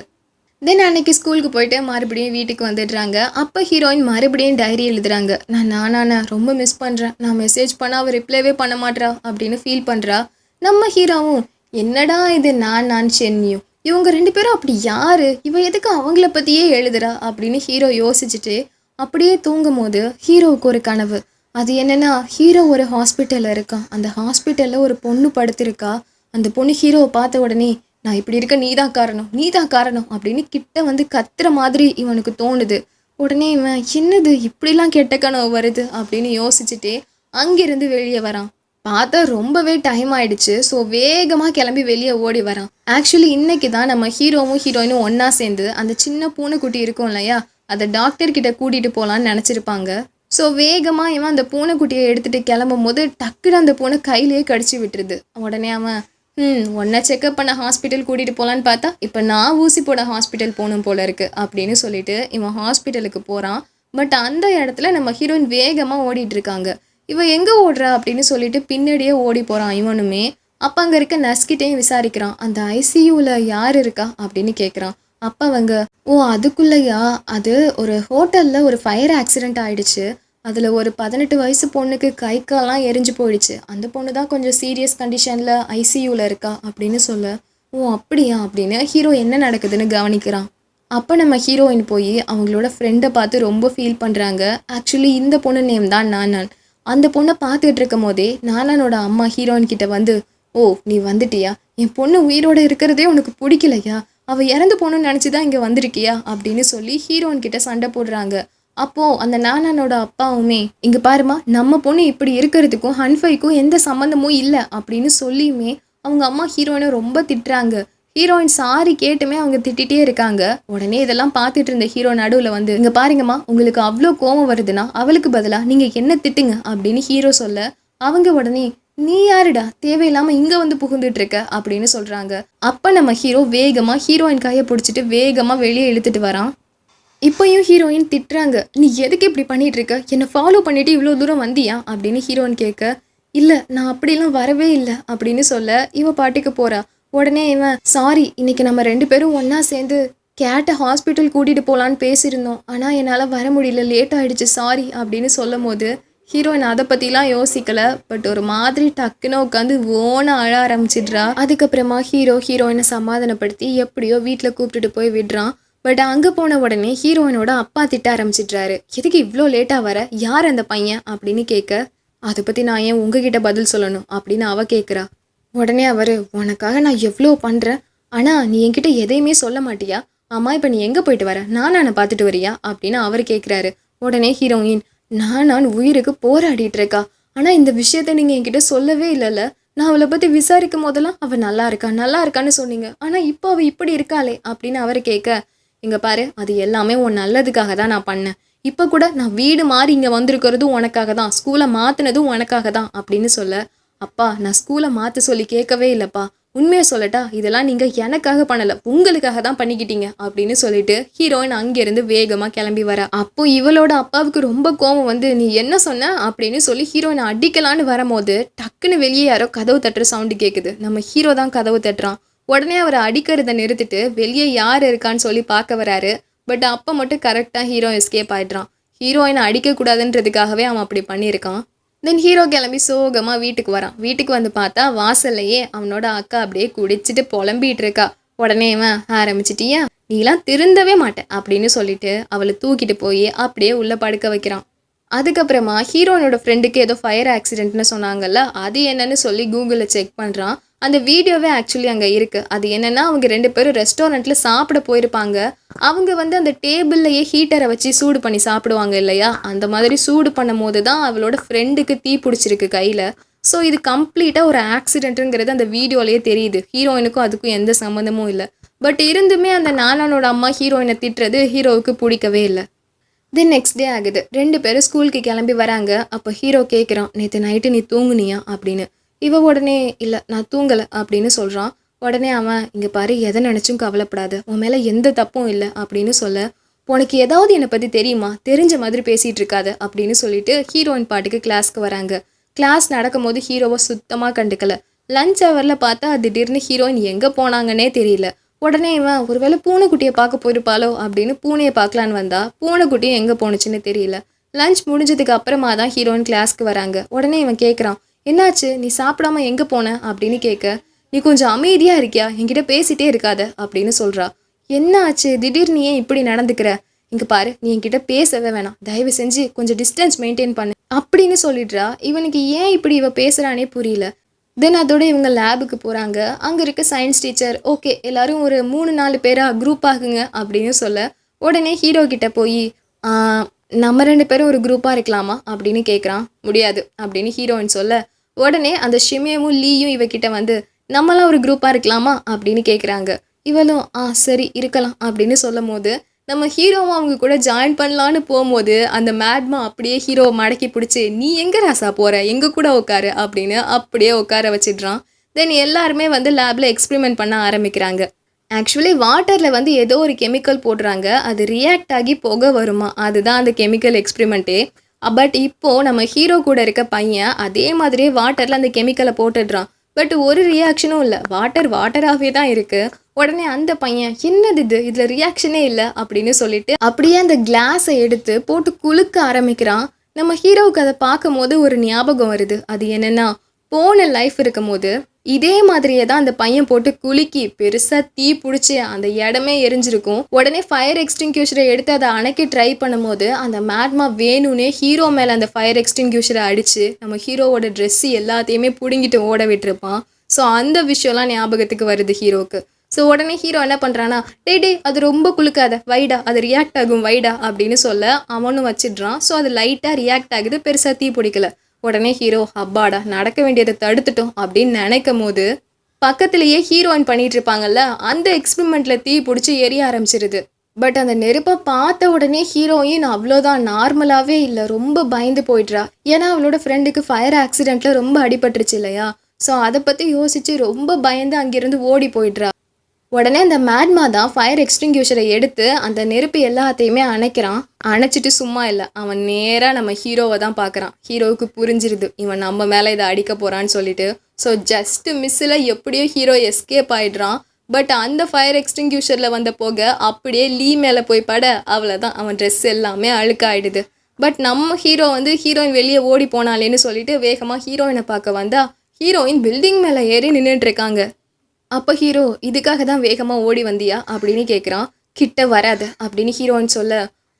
தென் அன்னைக்கு ஸ்கூலுக்கு போயிட்டு மறுபடியும் வீட்டுக்கு வந்துடுறாங்க. அப்போ ஹீரோயின் மறுபடியும் டைரி எழுதுறாங்க. நான் ரொம்ப மிஸ் பண்ணுறேன், நான் மெசேஜ் பண்ணால் அவள் ரிப்ளைவே பண்ண மாட்றா அப்படின்னு ஃபீல் பண்ணுறா. நம்ம ஹீரோவும், என்னடா இது நான் சென்னியும், இவங்க 2 பேரும் அப்படி யாரு, இவ எதுக்கு அவங்கள பற்றியே எழுதுறா அப்படின்னு ஹீரோ யோசிச்சுட்டு அப்படியே தூங்கும் போது ஹீரோவுக்கு ஒரு கனவு. அது என்னென்னா, ஹீரோ ஒரு ஹாஸ்பிட்டலில் இருக்கான், அந்த ஹாஸ்பிட்டலில் ஒரு பொண்ணு படுத்திருக்கா. அந்த பொண்ணு ஹீரோவை பார்த்த உடனே, நான் இப்படி இருக்க நீ தான் காரணம் அப்படின்னு கிட்ட வந்து கத்துற மாதிரி இவனுக்கு தோணுது. உடனே இவன், என்னது இப்படிலாம் கெட்ட கனவு வருது அப்படின்னு யோசிச்சுட்டே அங்கிருந்து வெளியே வரான். பார்த்தா ரொம்பவே டைம் ஆயிடுச்சு. ஸோ வேகமாக கிளம்பி வெளியே ஓடி வரான். ஆக்சுவலி இன்னைக்கு தான் நம்ம ஹீரோவும் ஹீரோயினும் ஒன்றா சேர்ந்து அந்த சின்ன பூனைக்குட்டி இருக்கும் இல்லையா, அதை டாக்டர்கிட்ட கூட்டிகிட்டு போகலான்னு நினச்சிருப்பாங்க. ஸோ வேகமாக இவன் அந்த பூனைக்குட்டியை எடுத்துகிட்டு கிளம்பும் போது டக்குன்னு அந்த பூனை கையிலேயே கடிச்சு விட்டுருது. உடனே அவன், உன்னை செக்அப் பண்ண ஹாஸ்பிட்டல் கூட்டிகிட்டு போகலான்னு பார்த்தா இப்போ நான் ஊசி போட ஹாஸ்பிட்டல் போகணும் போல இருக்குது அப்படின்னு சொல்லிட்டு இவன் ஹாஸ்பிட்டலுக்கு போகிறான். பட் அந்த இடத்துல நம்ம ஹீரோயின் வேகமாக ஓடிட்டுருக்காங்க. இவன் எங்கே ஓடுறா அப்படின்னு சொல்லிட்டு பின்னாடியே ஓடி போகிறான் இவனுமே. அப்போ அங்கே இருக்க நர்ஸ்கிட்டையும் விசாரிக்கிறான், அந்த ஐசியூவில் யார் இருக்கா அப்படின்னு கேட்குறான். அப்போ அவங்க, ஓ அதுக்குள்ளேயா, அது ஒரு ஹோட்டலில் ஒரு ஃபயர் ஆக்சிடெண்ட் ஆகிடுச்சு, அதில் ஒரு 18 வயசு பொண்ணுக்கு கை கால்லாம் எரிஞ்சு போயிடுச்சு, அந்த பொண்ணு தான் கொஞ்சம் சீரியஸ் கண்டிஷனில் ஐசியூவில் இருக்கா அப்படின்னு சொல்ல, ஓ அப்படியா அப்படின்னு ஹீரோ என்ன நடக்குதுன்னு கவனிக்கிறான். அப்போ நம்ம ஹீரோயின் போய் அவங்களோட ஃப்ரெண்டை பார்த்து ரொம்ப ஃபீல் பண்ணுறாங்க. ஆக்சுவலி இந்த பொண்ணு நேம் தான் நான். அந்த பொண்ணை பார்த்துட்டு இருக்கும் போதே நானோட அம்மா ஹீரோயின் கிட்ட வந்து, ஓ நீ வந்துட்டியா, என் பொண்ணு உயிரோடு இருக்கிறதே உனக்கு பிடிக்கலையா, அவள் இறந்து போகணுன்னு நினச்சி தான் இங்கே வந்திருக்கியா அப்படின்னு சொல்லி ஹீரோயின் கிட்ட சண்டை போடுறாங்க. அப்போது அந்த நானானோட அப்பாவுமே, இங்கே பாருமா, நம்ம பொண்ணு இப்படி இருக்கிறதுக்கும் ஹன்ஃபைக்கும் எந்த சம்மந்தமும் இல்லை அப்படின்னு சொல்லியுமே அவங்க அம்மா ஹீரோயினை ரொம்ப திட்டுறாங்க. ஹீரோயின் சாரி கேட்டுமே அவங்க திட்டிகிட்டே இருக்காங்க. உடனே இதெல்லாம் பார்த்துட்டு இருந்த ஹீரோ நடுவில் வந்து, இங்கே பாருங்கம்மா, உங்களுக்கு அவ்வளோ கோவம் வருதுன்னா அவளுக்கு பதிலாக நீங்கள் என்ன திட்டுங்க அப்படின்னு ஹீரோ சொல்ல, அவங்க உடனே, நீ யாருடா தேவையில்லாமல் இங்கே வந்து புகுந்துட்டு இருக்க அப்படின்னு சொல்கிறாங்க. அப்போ நம்ம ஹீரோ வேகமாக ஹீரோயின் கையை பிடிச்சிட்டு வேகமாக வெளியே இழுத்துட்டு வரான். இப்போயும் ஹீரோயின் திட்டுறாங்க, நீ எதுக்கு இப்படி பண்ணிட்டு இருக்க, என்னை ஃபாலோ பண்ணிட்டு இவ்வளோ தூரம் வந்தியா அப்படின்னு ஹீரோயின் கேட்க, இல்லை நான் அப்படிலாம் வரவே இல்லை அப்படின்னு சொல்ல இவ பாட்டுக்கு போகிறா. உடனே இவன், சாரி, இன்னைக்கு நம்ம 2 பேரும் ஒன்றா சேர்ந்து கேட்டை ஹாஸ்பிட்டல் கூட்டிகிட்டு போகலான்னு பேசியிருந்தோம், ஆனால் என்னால் வர முடியல, லேட் ஆகிடுச்சு, சாரி அப்படின்னு சொல்லும் போது ஹீரோயின் அதை பற்றிலாம் யோசிக்கலை. பட் ஒரு மாதிரி டக்குன்னு உட்காந்து ஓன அழ ஆரம்பிச்சிடுறா. அதுக்கப்புறமா ஹீரோயினை சமாதானப்படுத்தி எப்படியோ வீட்டில் கூப்பிட்டுட்டு போய் விடுறான். பட் அங்கே போன உடனே ஹீரோயினோட அப்பா திட்ட ஆரம்பிச்சிடுறாரு, எதுக்கு இவ்வளோ லேட்டாக வர, யார் அந்த பையன் அப்படின்னு கேட்க, அதை பற்றி நான் ஏன் உங்ககிட்ட பதில் சொல்லணும் அப்படின்னு அவள் கேட்குறா. உடனே அவர், உனக்காக நான் எவ்வளோ பண்ணுறேன், ஆனால் நீ என்கிட்ட எதையுமே சொல்ல மாட்டியா, அம்மா இப்போ நீ எங்கே போயிட்டு வர, நானை பார்த்துட்டு வரியா அப்படின்னு அவர் கேட்குறாரு. உடனே ஹீரோயின், நான் உயிருக்கு போராடிட்டு இருக்கா, ஆனால் இந்த விஷயத்த நீங்கள் என்கிட்ட சொல்லவே இல்லைல்ல, நான் அவளை பற்றி விசாரிக்கும் போதெல்லாம் அவள் நல்லா இருக்கா நல்லா இருக்கான்னு சொன்னீங்க, ஆனால் இப்போ அவள் இப்படி இருக்காளே அப்படின்னு அவர் கேட்க, இங்கே பாரு அது எல்லாமே உன் நல்லதுக்காக தான் நான் பண்ணேன். இப்போ கூட நான் வீடு மாறி இங்கே வந்திருக்கிறதும் உனக்காக தான், ஸ்கூலை மாற்றினதும் உனக்காக தான் அப்படின்னு சொல்ல, அப்பா நான் ஸ்கூலை மாற்ற சொல்லி கேட்கவே இல்லைப்பா, உண்மையை சொல்லட்டா இதெல்லாம் நீங்கள் எனக்காக பண்ணலை உங்களுக்காக தான் பண்ணிக்கிட்டீங்க அப்படின்னு சொல்லிட்டு ஹீரோயின் அங்கேருந்து வேகமாக கிளம்பி வர. அப்போ இவளோட அப்பாவுக்கு ரொம்ப கோவம் வந்து நீ என்ன சொன்ன அப்படின்னு சொல்லி ஹீரோயினை அடிக்கலான்னு வரும்போது டக்குன்னு வெளியே யாரோ கதவு தட்டுற சவுண்டு கேட்குது. நம்ம ஹீரோ தான் கதவு தட்டுறான். உடனே அவரை அடிக்கிறத நிறுத்திட்டு வெளியே யார் இருக்கான்னு சொல்லி பார்க்க வராரு. பட் அப்போ மட்டும் கரெக்டாக ஹீரோ எஸ்கேப் ஆயிடுறான். ஹீரோயினை அடிக்கக்கூடாதுன்றதுக்காகவே அவன் அப்படி பண்ணியிருக்கான். தென் ஹீரோ கிளம்பி சோகமாக வீட்டுக்கு வரான். வீட்டுக்கு வந்து பார்த்தா வாசல்லையே அவனோட அக்கா அப்படியே குடிச்சிட்டு புலம்பிகிட்டு இருக்கா. உடனே இவன் ஆரம்பிச்சிட்டியா நீலாம் திருந்தவே மாட்டேன் அப்படின்னு சொல்லிட்டு அவளை தூக்கிட்டு போய் அப்படியே உள்ளே படுக்க வைக்கிறான். அதுக்கப்புறமா ஹீரோனோட ஃப்ரெண்டுக்கு ஏதோ ஃபயர் ஆக்சிடென்ட்னு சொன்னாங்கல்ல, அது என்னன்னு சொல்லி கூகுளில் செக் பண்ணுறான். அந்த வீடியோவே ஆக்சுவலி அங்கே இருக்குது. அது என்னென்னா அவங்க 2 பேரும் ரெஸ்டாரண்ட்டில் சாப்பிட போயிருப்பாங்க. அவங்க வந்து அந்த டேபிள்லையே ஹீட்டரை வச்சு சூடு பண்ணி சாப்பிடுவாங்க இல்லையா, அந்த மாதிரி சூடு பண்ணும் போது தான் அவளோட ஃப்ரெண்டுக்கு தீ பிடிச்சிருக்கு கையில். ஸோ இது கம்ப்ளீட்டாக ஒரு ஆக்சிடென்ட்டுங்கிறது அந்த வீடியோலேயே தெரியுது. ஹீரோயினுக்கும் அதுக்கும் எந்த சம்மந்தமும் இல்லை. பட் இருந்துமே அந்த நானானோட அம்மா ஹீரோயினை திட்டுறது ஹீரோவுக்கு பிடிக்கவே இல்லை. தென் நெக்ஸ்ட் டே ஆகுது. 2 பேரும் ஸ்கூலுக்கு கிளம்பி வராங்க. அப்போ ஹீரோ கேட்குறான், நேற்று நைட்டு நீ தூங்குனியா அப்படின்னு. இவ உடனே இல்லை நான் தூங்கலை அப்படின்னு சொல்கிறான். உடனே அவன் இங்கே பாரு எதை நினச்சும் கவலைப்படாது, உன் மேலே எந்த தப்பும் இல்லை அப்படின்னு சொல்ல, உனக்கு ஏதாவது என்னை பற்றி தெரியுமா, தெரிஞ்ச மாதிரி பேசிகிட்டு இருக்காது அப்படின்னு சொல்லிட்டு ஹீரோயின் பாட்டுக்கு கிளாஸ்க்கு வராங்க. கிளாஸ் நடக்கும்போது ஹீரோவை சுத்தமாக கண்டுக்கல. லஞ்ச் ஹவரில் பார்த்தா திடீர்னு ஹீரோயின் எங்கே போனாங்கன்னே தெரியல. உடனே இவன் ஒருவேளை பூனைக்குட்டியை பார்க்க போயிருப்பாளோ அப்படின்னு பூனையை பார்க்கலான்னு வந்தா பூனைக்குட்டியும் எங்கே போணுச்சுன்னு தெரியல. லஞ்ச் முடிஞ்சதுக்கு அப்புறமா தான் ஹீரோயின் கிளாஸ்க்கு வராங்க. உடனே இவன் கேட்குறான், என்னாச்சு நீ சாப்பிடாம எங்கே போன அப்படின்னு கேட்க, நீ கொஞ்சம் அமைதியாக இருக்கியா, என்கிட்ட பேசிட்டே இருக்காத அப்படின்னு சொல்கிறா. என்ன ஆச்சு திடீர்னு ஏன் இப்படி நடந்துக்கிற, இங்கே பாரு நீ என்கிட்ட பேசவே வேணாம், தயவு செஞ்சு கொஞ்சம் டிஸ்டன்ஸ் மெயின்டைன் பண்ணு அப்படின்னு சொல்லிடுறா. இவனுக்கு ஏன் இப்படி இவ பேசுகிறானே புரியல. தென் அதோட இவங்க லேபுக்கு போகிறாங்க. அங்கே இருக்க சயின்ஸ் டீச்சர் ஓகே எல்லோரும் ஒரு 3-4 பேராக குரூப் ஆகுங்க அப்படின்னு சொல்ல, உடனே ஹீரோ கிட்ட போய் நம்ம 2 பேரும் ஒரு குரூப்பாக இருக்கலாமா அப்படின்னு கேட்குறான். முடியாது அப்படின்னு ஹீரோயின் சொல்ல, உடனே அந்த ஷிமேவும் லீயும் இவகிட்ட வந்து நம்மளாம் ஒரு குரூப்பாக இருக்கலாமா அப்படின்னு கேட்குறாங்க. இவளும் சரி இருக்கலாம் அப்படின்னு சொல்லும் போது நம்ம ஹீரோவும் அவங்க கூட ஜாயின் பண்ணலான்னு போகும்போது அந்த மேட்மா அப்படியே ஹீரோவை மடக்கி பிடிச்சி நீ எங்கே ராசா போகிற, எங்கே கூட உட்காரு அப்படின்னு அப்படியே உட்கார வச்சிடுறான். தென் எல்லாருமே வந்து லேபில் எக்ஸ்பிரிமெண்ட் பண்ண ஆரம்பிக்கிறாங்க. ஆக்சுவலி வாட்டரில் வந்து ஏதோ ஒரு கெமிக்கல் போடுறாங்க, அது ரியாக்ட் ஆகி புகை வருமா, அதுதான் அந்த கெமிக்கல் எக்ஸ்பிரிமெண்ட்டே. பட் இப்போது நம்ம ஹீரோ கூட இருக்க பையன் அதே மாதிரியே வாட்டரில் அந்த கெமிக்கலை போட்டுடுறான். பட் ஒரு ரியாக்ஷனும் இல்லை, வாட்டராகவே தான் இருக்குது. உடனே அந்த பையன் என்னது இதில் ரியாக்ஷனே இல்லை அப்படின்னு சொல்லிட்டு அப்படியே அந்த கிளாஸை எடுத்து போட்டு குலுக்க ஆரம்பிக்கிறான். நம்ம ஹீரோவுக்கு அதை பார்க்கும் போது ஒரு ஞாபகம் வருது. அது என்னென்னா போன லைஃப் இருக்கும் போது இதே மாதிரியே தான் அந்த பையன் போட்டு குலுக்கி பெருசாக தீ பிடிச்சி அந்த இடமே எரிஞ்சிருக்கும். உடனே ஃபயர் எக்ஸ்டிங்க்யூஷரை எடுத்து அதை அணைக்க ட்ரை பண்ணும்போது அந்த மேட்மா வேணும்னே ஹீரோ மேலே அந்த ஃபயர் எக்ஸ்டிங்க்யூஷரை அடித்து நம்ம ஹீரோவோட ட்ரெஸ்ஸு எல்லாத்தையுமே பிடுங்கிட்டு ஓட விட்டுருப்பான். ஸோ அந்த விஷயம்லாம் ஞாபகத்துக்கு வருது ஹீரோவுக்கு. ஸோ உடனே ஹீரோ என்ன பண்ணுறான்னா, டே அது ரொம்ப குளுக்காத வைடா, அது ரியாக்ட் ஆகும் வைடா அப்படின்னு சொல்ல அவனும் வச்சிடுறான். ஸோ அது லைட்டாக ரியாக்ட் ஆகுது, பெருசாக தீ பிடிக்கல. உடனே ஹீரோ அப்பாடா நடக்க வேண்டியதை தடுத்துட்டோம் அப்படின்னு நினைக்கும் போது பக்கத்துலேயே ஹீரோயின் பண்ணிட்டு இருப்பாங்கல்ல, அந்த எக்ஸ்பெரிமெண்ட்டில் தீ பிடிச்சி எரிய ஆரம்பிச்சிருது. பட் அந்த நெருப்பை பார்த்த உடனே ஹீரோயின் அவ்வளோதான் நார்மலாகவே இல்லை, ரொம்ப பயந்து போயிடுறா. ஏன்னா அவளோட ஃப்ரெண்டுக்கு ஃபயர் ஆக்சிடெண்ட்டில் ரொம்ப அடிபட்டுருச்சு இல்லையா. ஸோ அதை பற்றி யோசித்து ரொம்ப பயந்து அங்கேருந்து ஓடி போயிடுறா. உடனே அந்த மேட்மா தான் ஃபயர் எக்ஸ்டிங்க்யூஷரை எடுத்து அந்த நெருப்பு எல்லாத்தையுமே அணைக்கிறான். அணைச்சிட்டு சும்மா இல்லை, அவன் நேராக நம்ம ஹீரோவை தான் பார்க்குறான். ஹீரோவுக்கு புரிஞ்சிருது இவன் நம்ம மேலே இதை அடிக்க போகிறான்னு சொல்லிட்டு. ஸோ ஜஸ்ட்டு மிஸ்ஸில் எப்படியோ ஹீரோ எஸ்கேப் ஆகிடுறான். பட் அந்த ஃபயர் எக்ஸ்டிங்க்யூஷரில் வந்த போக அப்படியே லீ மேலே போய் பட அவ்வளோதான், அவன் ட்ரெஸ் எல்லாமே அழுக்காயிடுது. பட் நம்ம ஹீரோ வந்து ஹீரோயின் வெளியே ஓடி போனாலேன்னு சொல்லிட்டு வேகமாக ஹீரோயினை பார்க்க வந்தா ஹீரோயின் பில்டிங் மேலே ஏறி நின்றுட்டுருக்காங்க. அப்போ ஹீரோ இதுக்காக தான் வேகமாக ஓடி வந்தியா அப்படின்னு கேட்குறான். கிட்ட வராத அப்படின்னு ஹீரோயின் சொல்ல,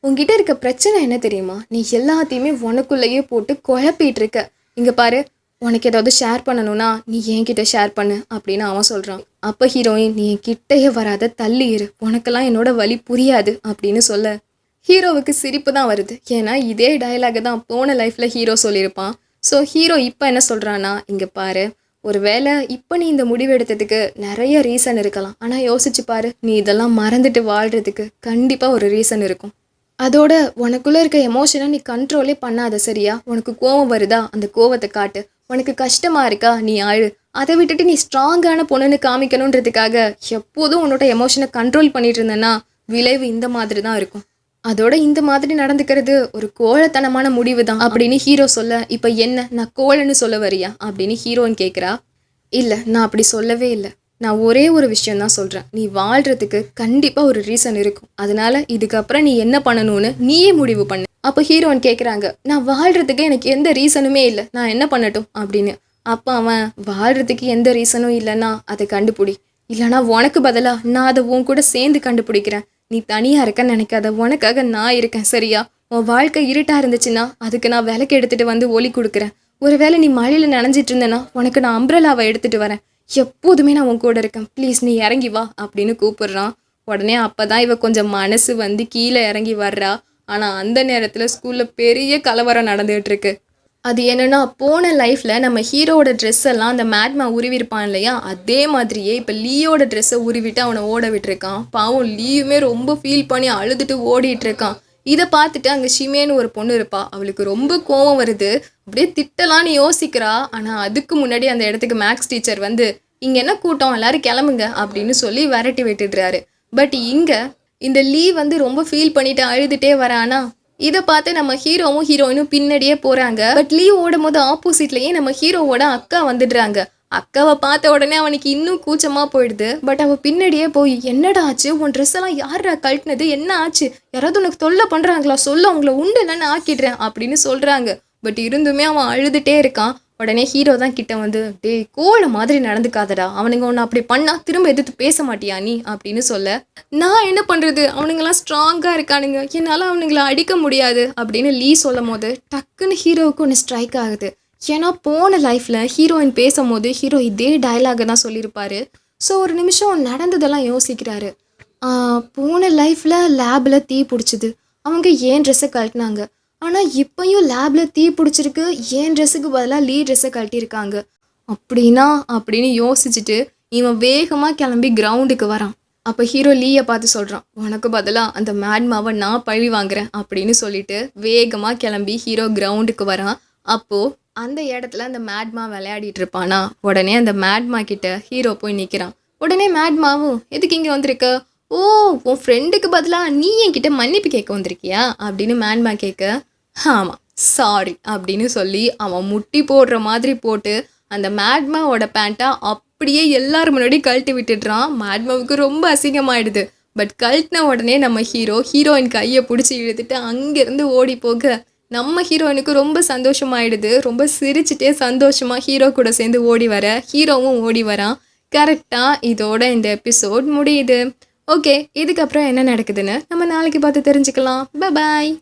உங்ககிட்ட இருக்க பிரச்சனை என்ன தெரியுமா, நீ எல்லாத்தையுமே உனக்குள்ளேயே போட்டு குழப்பிட்டு இருக்க. இங்கே பாரு உனக்கு ஏதாவது ஷேர் பண்ணணும்னா நீ என்கிட்ட ஷேர் பண்ணு அப்படின்னு அவன் சொல்கிறான். அப்போ ஹீரோயின் நீ என் கிட்டையே வராத தள்ளி இரு, உனக்கெல்லாம் என்னோட வலி புரியாது அப்படின்னு சொல்ல ஹீரோவுக்கு சிரிப்பு தான் வருது. ஏன்னா இதே டயலாக தான் போன லைஃப்பில் ஹீரோ சொல்லியிருப்பான். ஸோ ஹீரோ இப்போ என்ன சொல்கிறான்னா, இங்கே பாரு ஒருவேளை இப்போ நீ இந்த முடிவு எடுத்ததுக்கு நிறைய ரீசன் இருக்கலாம். ஆனால் யோசிச்சு பாரு, நீ இதெல்லாம் மறந்துட்டு வாழ்கிறதுக்கு கண்டிப்பாக ஒரு ரீசன் இருக்கும். அதோட உனக்குள்ளே இருக்க எமோஷனை நீ கண்ட்ரோலே பண்ணாத, சரியா? உனக்கு கோவம் வருதா, அந்த கோவத்தை காட்டு. உனக்கு கஷ்டமாக இருக்கா, நீ அழு. அதை விட்டுட்டு நீ ஸ்ட்ராங்கான பொண்ணுன்னு காமிக்கணுன்றதுக்காக எப்போதும் உன்னோட எமோஷனை கண்ட்ரோல் பண்ணிட்டு இருந்தேன்னா விளைவு இந்த மாதிரி தான் இருக்கும். அதோட இந்த மாதிரி நடந்துக்கிறது ஒரு கோழைத்தனமான முடிவு தான் அப்படின்னு ஹீரோ சொல்ல, இப்போ என்ன நான் கோழைன்னு சொல்ல வரியா அப்படின்னு ஹீரோன்னு கேட்குறா. இல்லை, நான் அப்படி சொல்லவே இல்லை. நான் ஒரே ஒரு விஷயம் தான் சொல்கிறேன். நீ வாழ்கிறதுக்கு கண்டிப்பாக ஒரு ரீசன் இருக்கும். அதனால இதுக்கப்புறம் நீ என்ன பண்ணணும்னு நீயே முடிவு பண்ணு. அப்போ ஹீரோயின் கேட்குறாங்க, நான் வாழ்கிறதுக்கு எனக்கு எந்த ரீசனுமே இல்லை, நான் என்ன பண்ணட்டும் அப்படின்னு. அப்போ அவன், வாழ்கிறதுக்கு எந்த ரீசனும் இல்லைன்னா அதை கண்டுபிடி. இல்லைனா உனக்கு பதிலாக நான் அதை உன் கூட சேர்ந்து கண்டுபிடிக்கிறேன். நீ தனியாக இருக்கன்னு நினைக்காத, உனக்காக நான் இருக்கேன், சரியா? உன் வாழ்க்கை இருட்டாக இருந்துச்சுன்னா அதுக்கு நான் விளக்கு எடுத்துகிட்டு வந்து ஒளி கொடுக்குறேன். ஒருவேளை நீ மழையில் நனைஞ்சிட்டு இருந்தேன்னா உனக்கு நான் அம்ப்ரலாவை எடுத்துகிட்டு வரேன். எப்போதுமே நான் உன் கூட இருக்கேன், ப்ளீஸ் நீ இறங்கி வா அப்படின்னு கூப்பிடுறான். உடனே அப்போ தான் இவ கொஞ்சம் மனசு வந்து கீழே இறங்கி வர்றா. ஆனால் அந்த நேரத்தில் ஸ்கூலில் பெரிய கலவரம் நடந்துகிட்டு இருக்கு. அது என்னென்னா, போன லைஃப்பில் நம்ம ஹீரோவோட ட்ரெஸ் எல்லாம் அந்த மேட்மா உருவிருப்பான் இல்லையா, அதே மாதிரியே இப்போ லீயோட ட்ரெஸ்ஸை உருவிட்டு அவனை ஓட விட்டுருக்கான். பாவம் லீயுமே ரொம்ப ஃபீல் பண்ணி அழுதுட்டு ஓடிட்டு இருக்கான். இதை பார்த்துட்டு அங்கே ஷிமேன்னு ஒரு பொண்ணு இருப்பா. அவளுக்கு ரொம்ப கோவம் வருது. அப்படியே திட்டலான்னு யோசிக்கிறா. ஆனால் அதுக்கு முன்னாடி அந்த இடத்துக்கு மேக்ஸ் டீச்சர் வந்து, இங்கே என்ன கூட்டம், எல்லாரும் கிளம்புங்க அப்படின்னு சொல்லி விரட்டி விட்டுடுறாரு. பட் இங்கே இந்த லீ வந்து ரொம்ப ஃபீல் பண்ணிட்டு அழுதுகிட்டே வரானா. இதை பார்த்து நம்ம ஹீரோவும் ஹீரோயினும் பின்னாடியே போகிறாங்க. பட் லீ ஓடும் போது ஆப்போசிட்லேயே நம்ம ஹீரோவோட அக்கா வந்துடுறாங்க. அக்காவை பார்த்த உடனே அவனுக்கு இன்னும் கூச்சமாக போயிடுது. பட் அவள் பின்னாடியே போய், என்னடா ஆச்சு, உன் ட்ரெஸ் எல்லாம் யாரா கழட்டினது, என்ன ஆச்சு, யாராவது உனக்கு தொல்லை பண்ணுறாங்களா, சொல்ல அவங்கள உண்டு இல்லைன்னு ஆக்கிடுறேன் அப்படின்னு சொல்கிறாங்க. பட் இருந்துமே அவன் அழுதுகிட்டே இருக்கான். உடனே ஹீரோ தான் கிட்ட வந்து, டேய் கோழை மாதிரி நடந்துக்காதடா, அவனுங்க ஒன்று அப்படி பண்ணால் திரும்ப எதிர்த்து பேச மாட்டியா நீ அப்படின்னு சொல்ல, நான் என்ன பண்ணுறது, அவனுங்கெல்லாம் ஸ்ட்ராங்காக இருக்கானுங்க, என்னால் அவனுங்களை அடிக்க முடியாது அப்படின்னு லீ சொல்லும் போது டக்குன்னு ஹீரோவுக்கு ஒன்று ஸ்ட்ரைக் ஆகுது. ஏன்னா போன லைஃப்பில் ஹீரோயின் பேசும்போது ஹீரோ இதே டைலாகை தான் சொல்லியிருப்பாரு. ஸோ ஒரு நிமிஷம் நடந்ததெல்லாம் யோசிக்கிறாரு. போன லைஃப்பில் லேபில் தீ பிடிச்சிது, அவங்க ஏன் ட்ரெஸ்ஸை கழட்டினாங்க. ஆனால் இப்போயும் லேபில் தீ பிடிச்சிருக்கு, ஏன் ட்ரெஸ்ஸுக்கு பதிலாக லீ ட்ரெஸ்ஸை கழட்டியிருக்காங்க அப்படின்னா அப்படின்னு யோசிச்சுட்டு இவன் வேகமாக கிளம்பி கிரவுண்டுக்கு வரான். அப்போ ஹீரோ லீயை பார்த்து சொல்கிறான், உனக்கு பதிலாக அந்த மேட்மாவை நான் பழி வாங்குறேன் அப்படின்னு சொல்லிட்டு வேகமாக கிளம்பி ஹீரோ கிரவுண்டுக்கு வரான். அப்போது அந்த இடத்துல அந்த மேட்மா விளையாடிட்டு இருப்பானா. உடனே அந்த மேட்மா கிட்ட ஹீரோ போய் நிற்கிறான். உடனே மேட்மாவும், எதுக்கு இங்கே வந்திருக்க, ஓ உன் ஃப்ரெண்டுக்கு பதிலாக நீ என்கிட்ட மன்னிப்பு கேட்க வந்திருக்கியா அப்படின்னு மேட்மா கேட்க, ஆமாம் சாரி அப்படின்னு சொல்லி அவன் முட்டி போடுற மாதிரி போட்டு அந்த மேட்மாவோட பேண்ட்டை அப்படியே எல்லாரும் முன்னாடி கழட்டி விட்டுடுறான். மேட்மாவுக்கு ரொம்ப அசிங்கமாயிடுது. பட் கழட்டின உடனே நம்ம ஹீரோயின் கையை பிடிச்சி இழுத்துட்டு அங்கேருந்து ஓடி போக நம்ம ஹீரோயினுக்கு ரொம்ப சந்தோஷமாயிடுது. ரொம்ப சிரிச்சுட்டே சந்தோஷமாக ஹீரோ கூட சேர்ந்து ஓடி வர ஹீரோவும் ஓடி வரான். கரெக்டாக இதோட இந்த எபிசோட் முடியுது. ஓகே, இதுக்கப்புறம் என்ன நடக்குதுன்னு நம்ம நாளைக்கு பார்த்து தெரிஞ்சுக்கலாம். பாய்.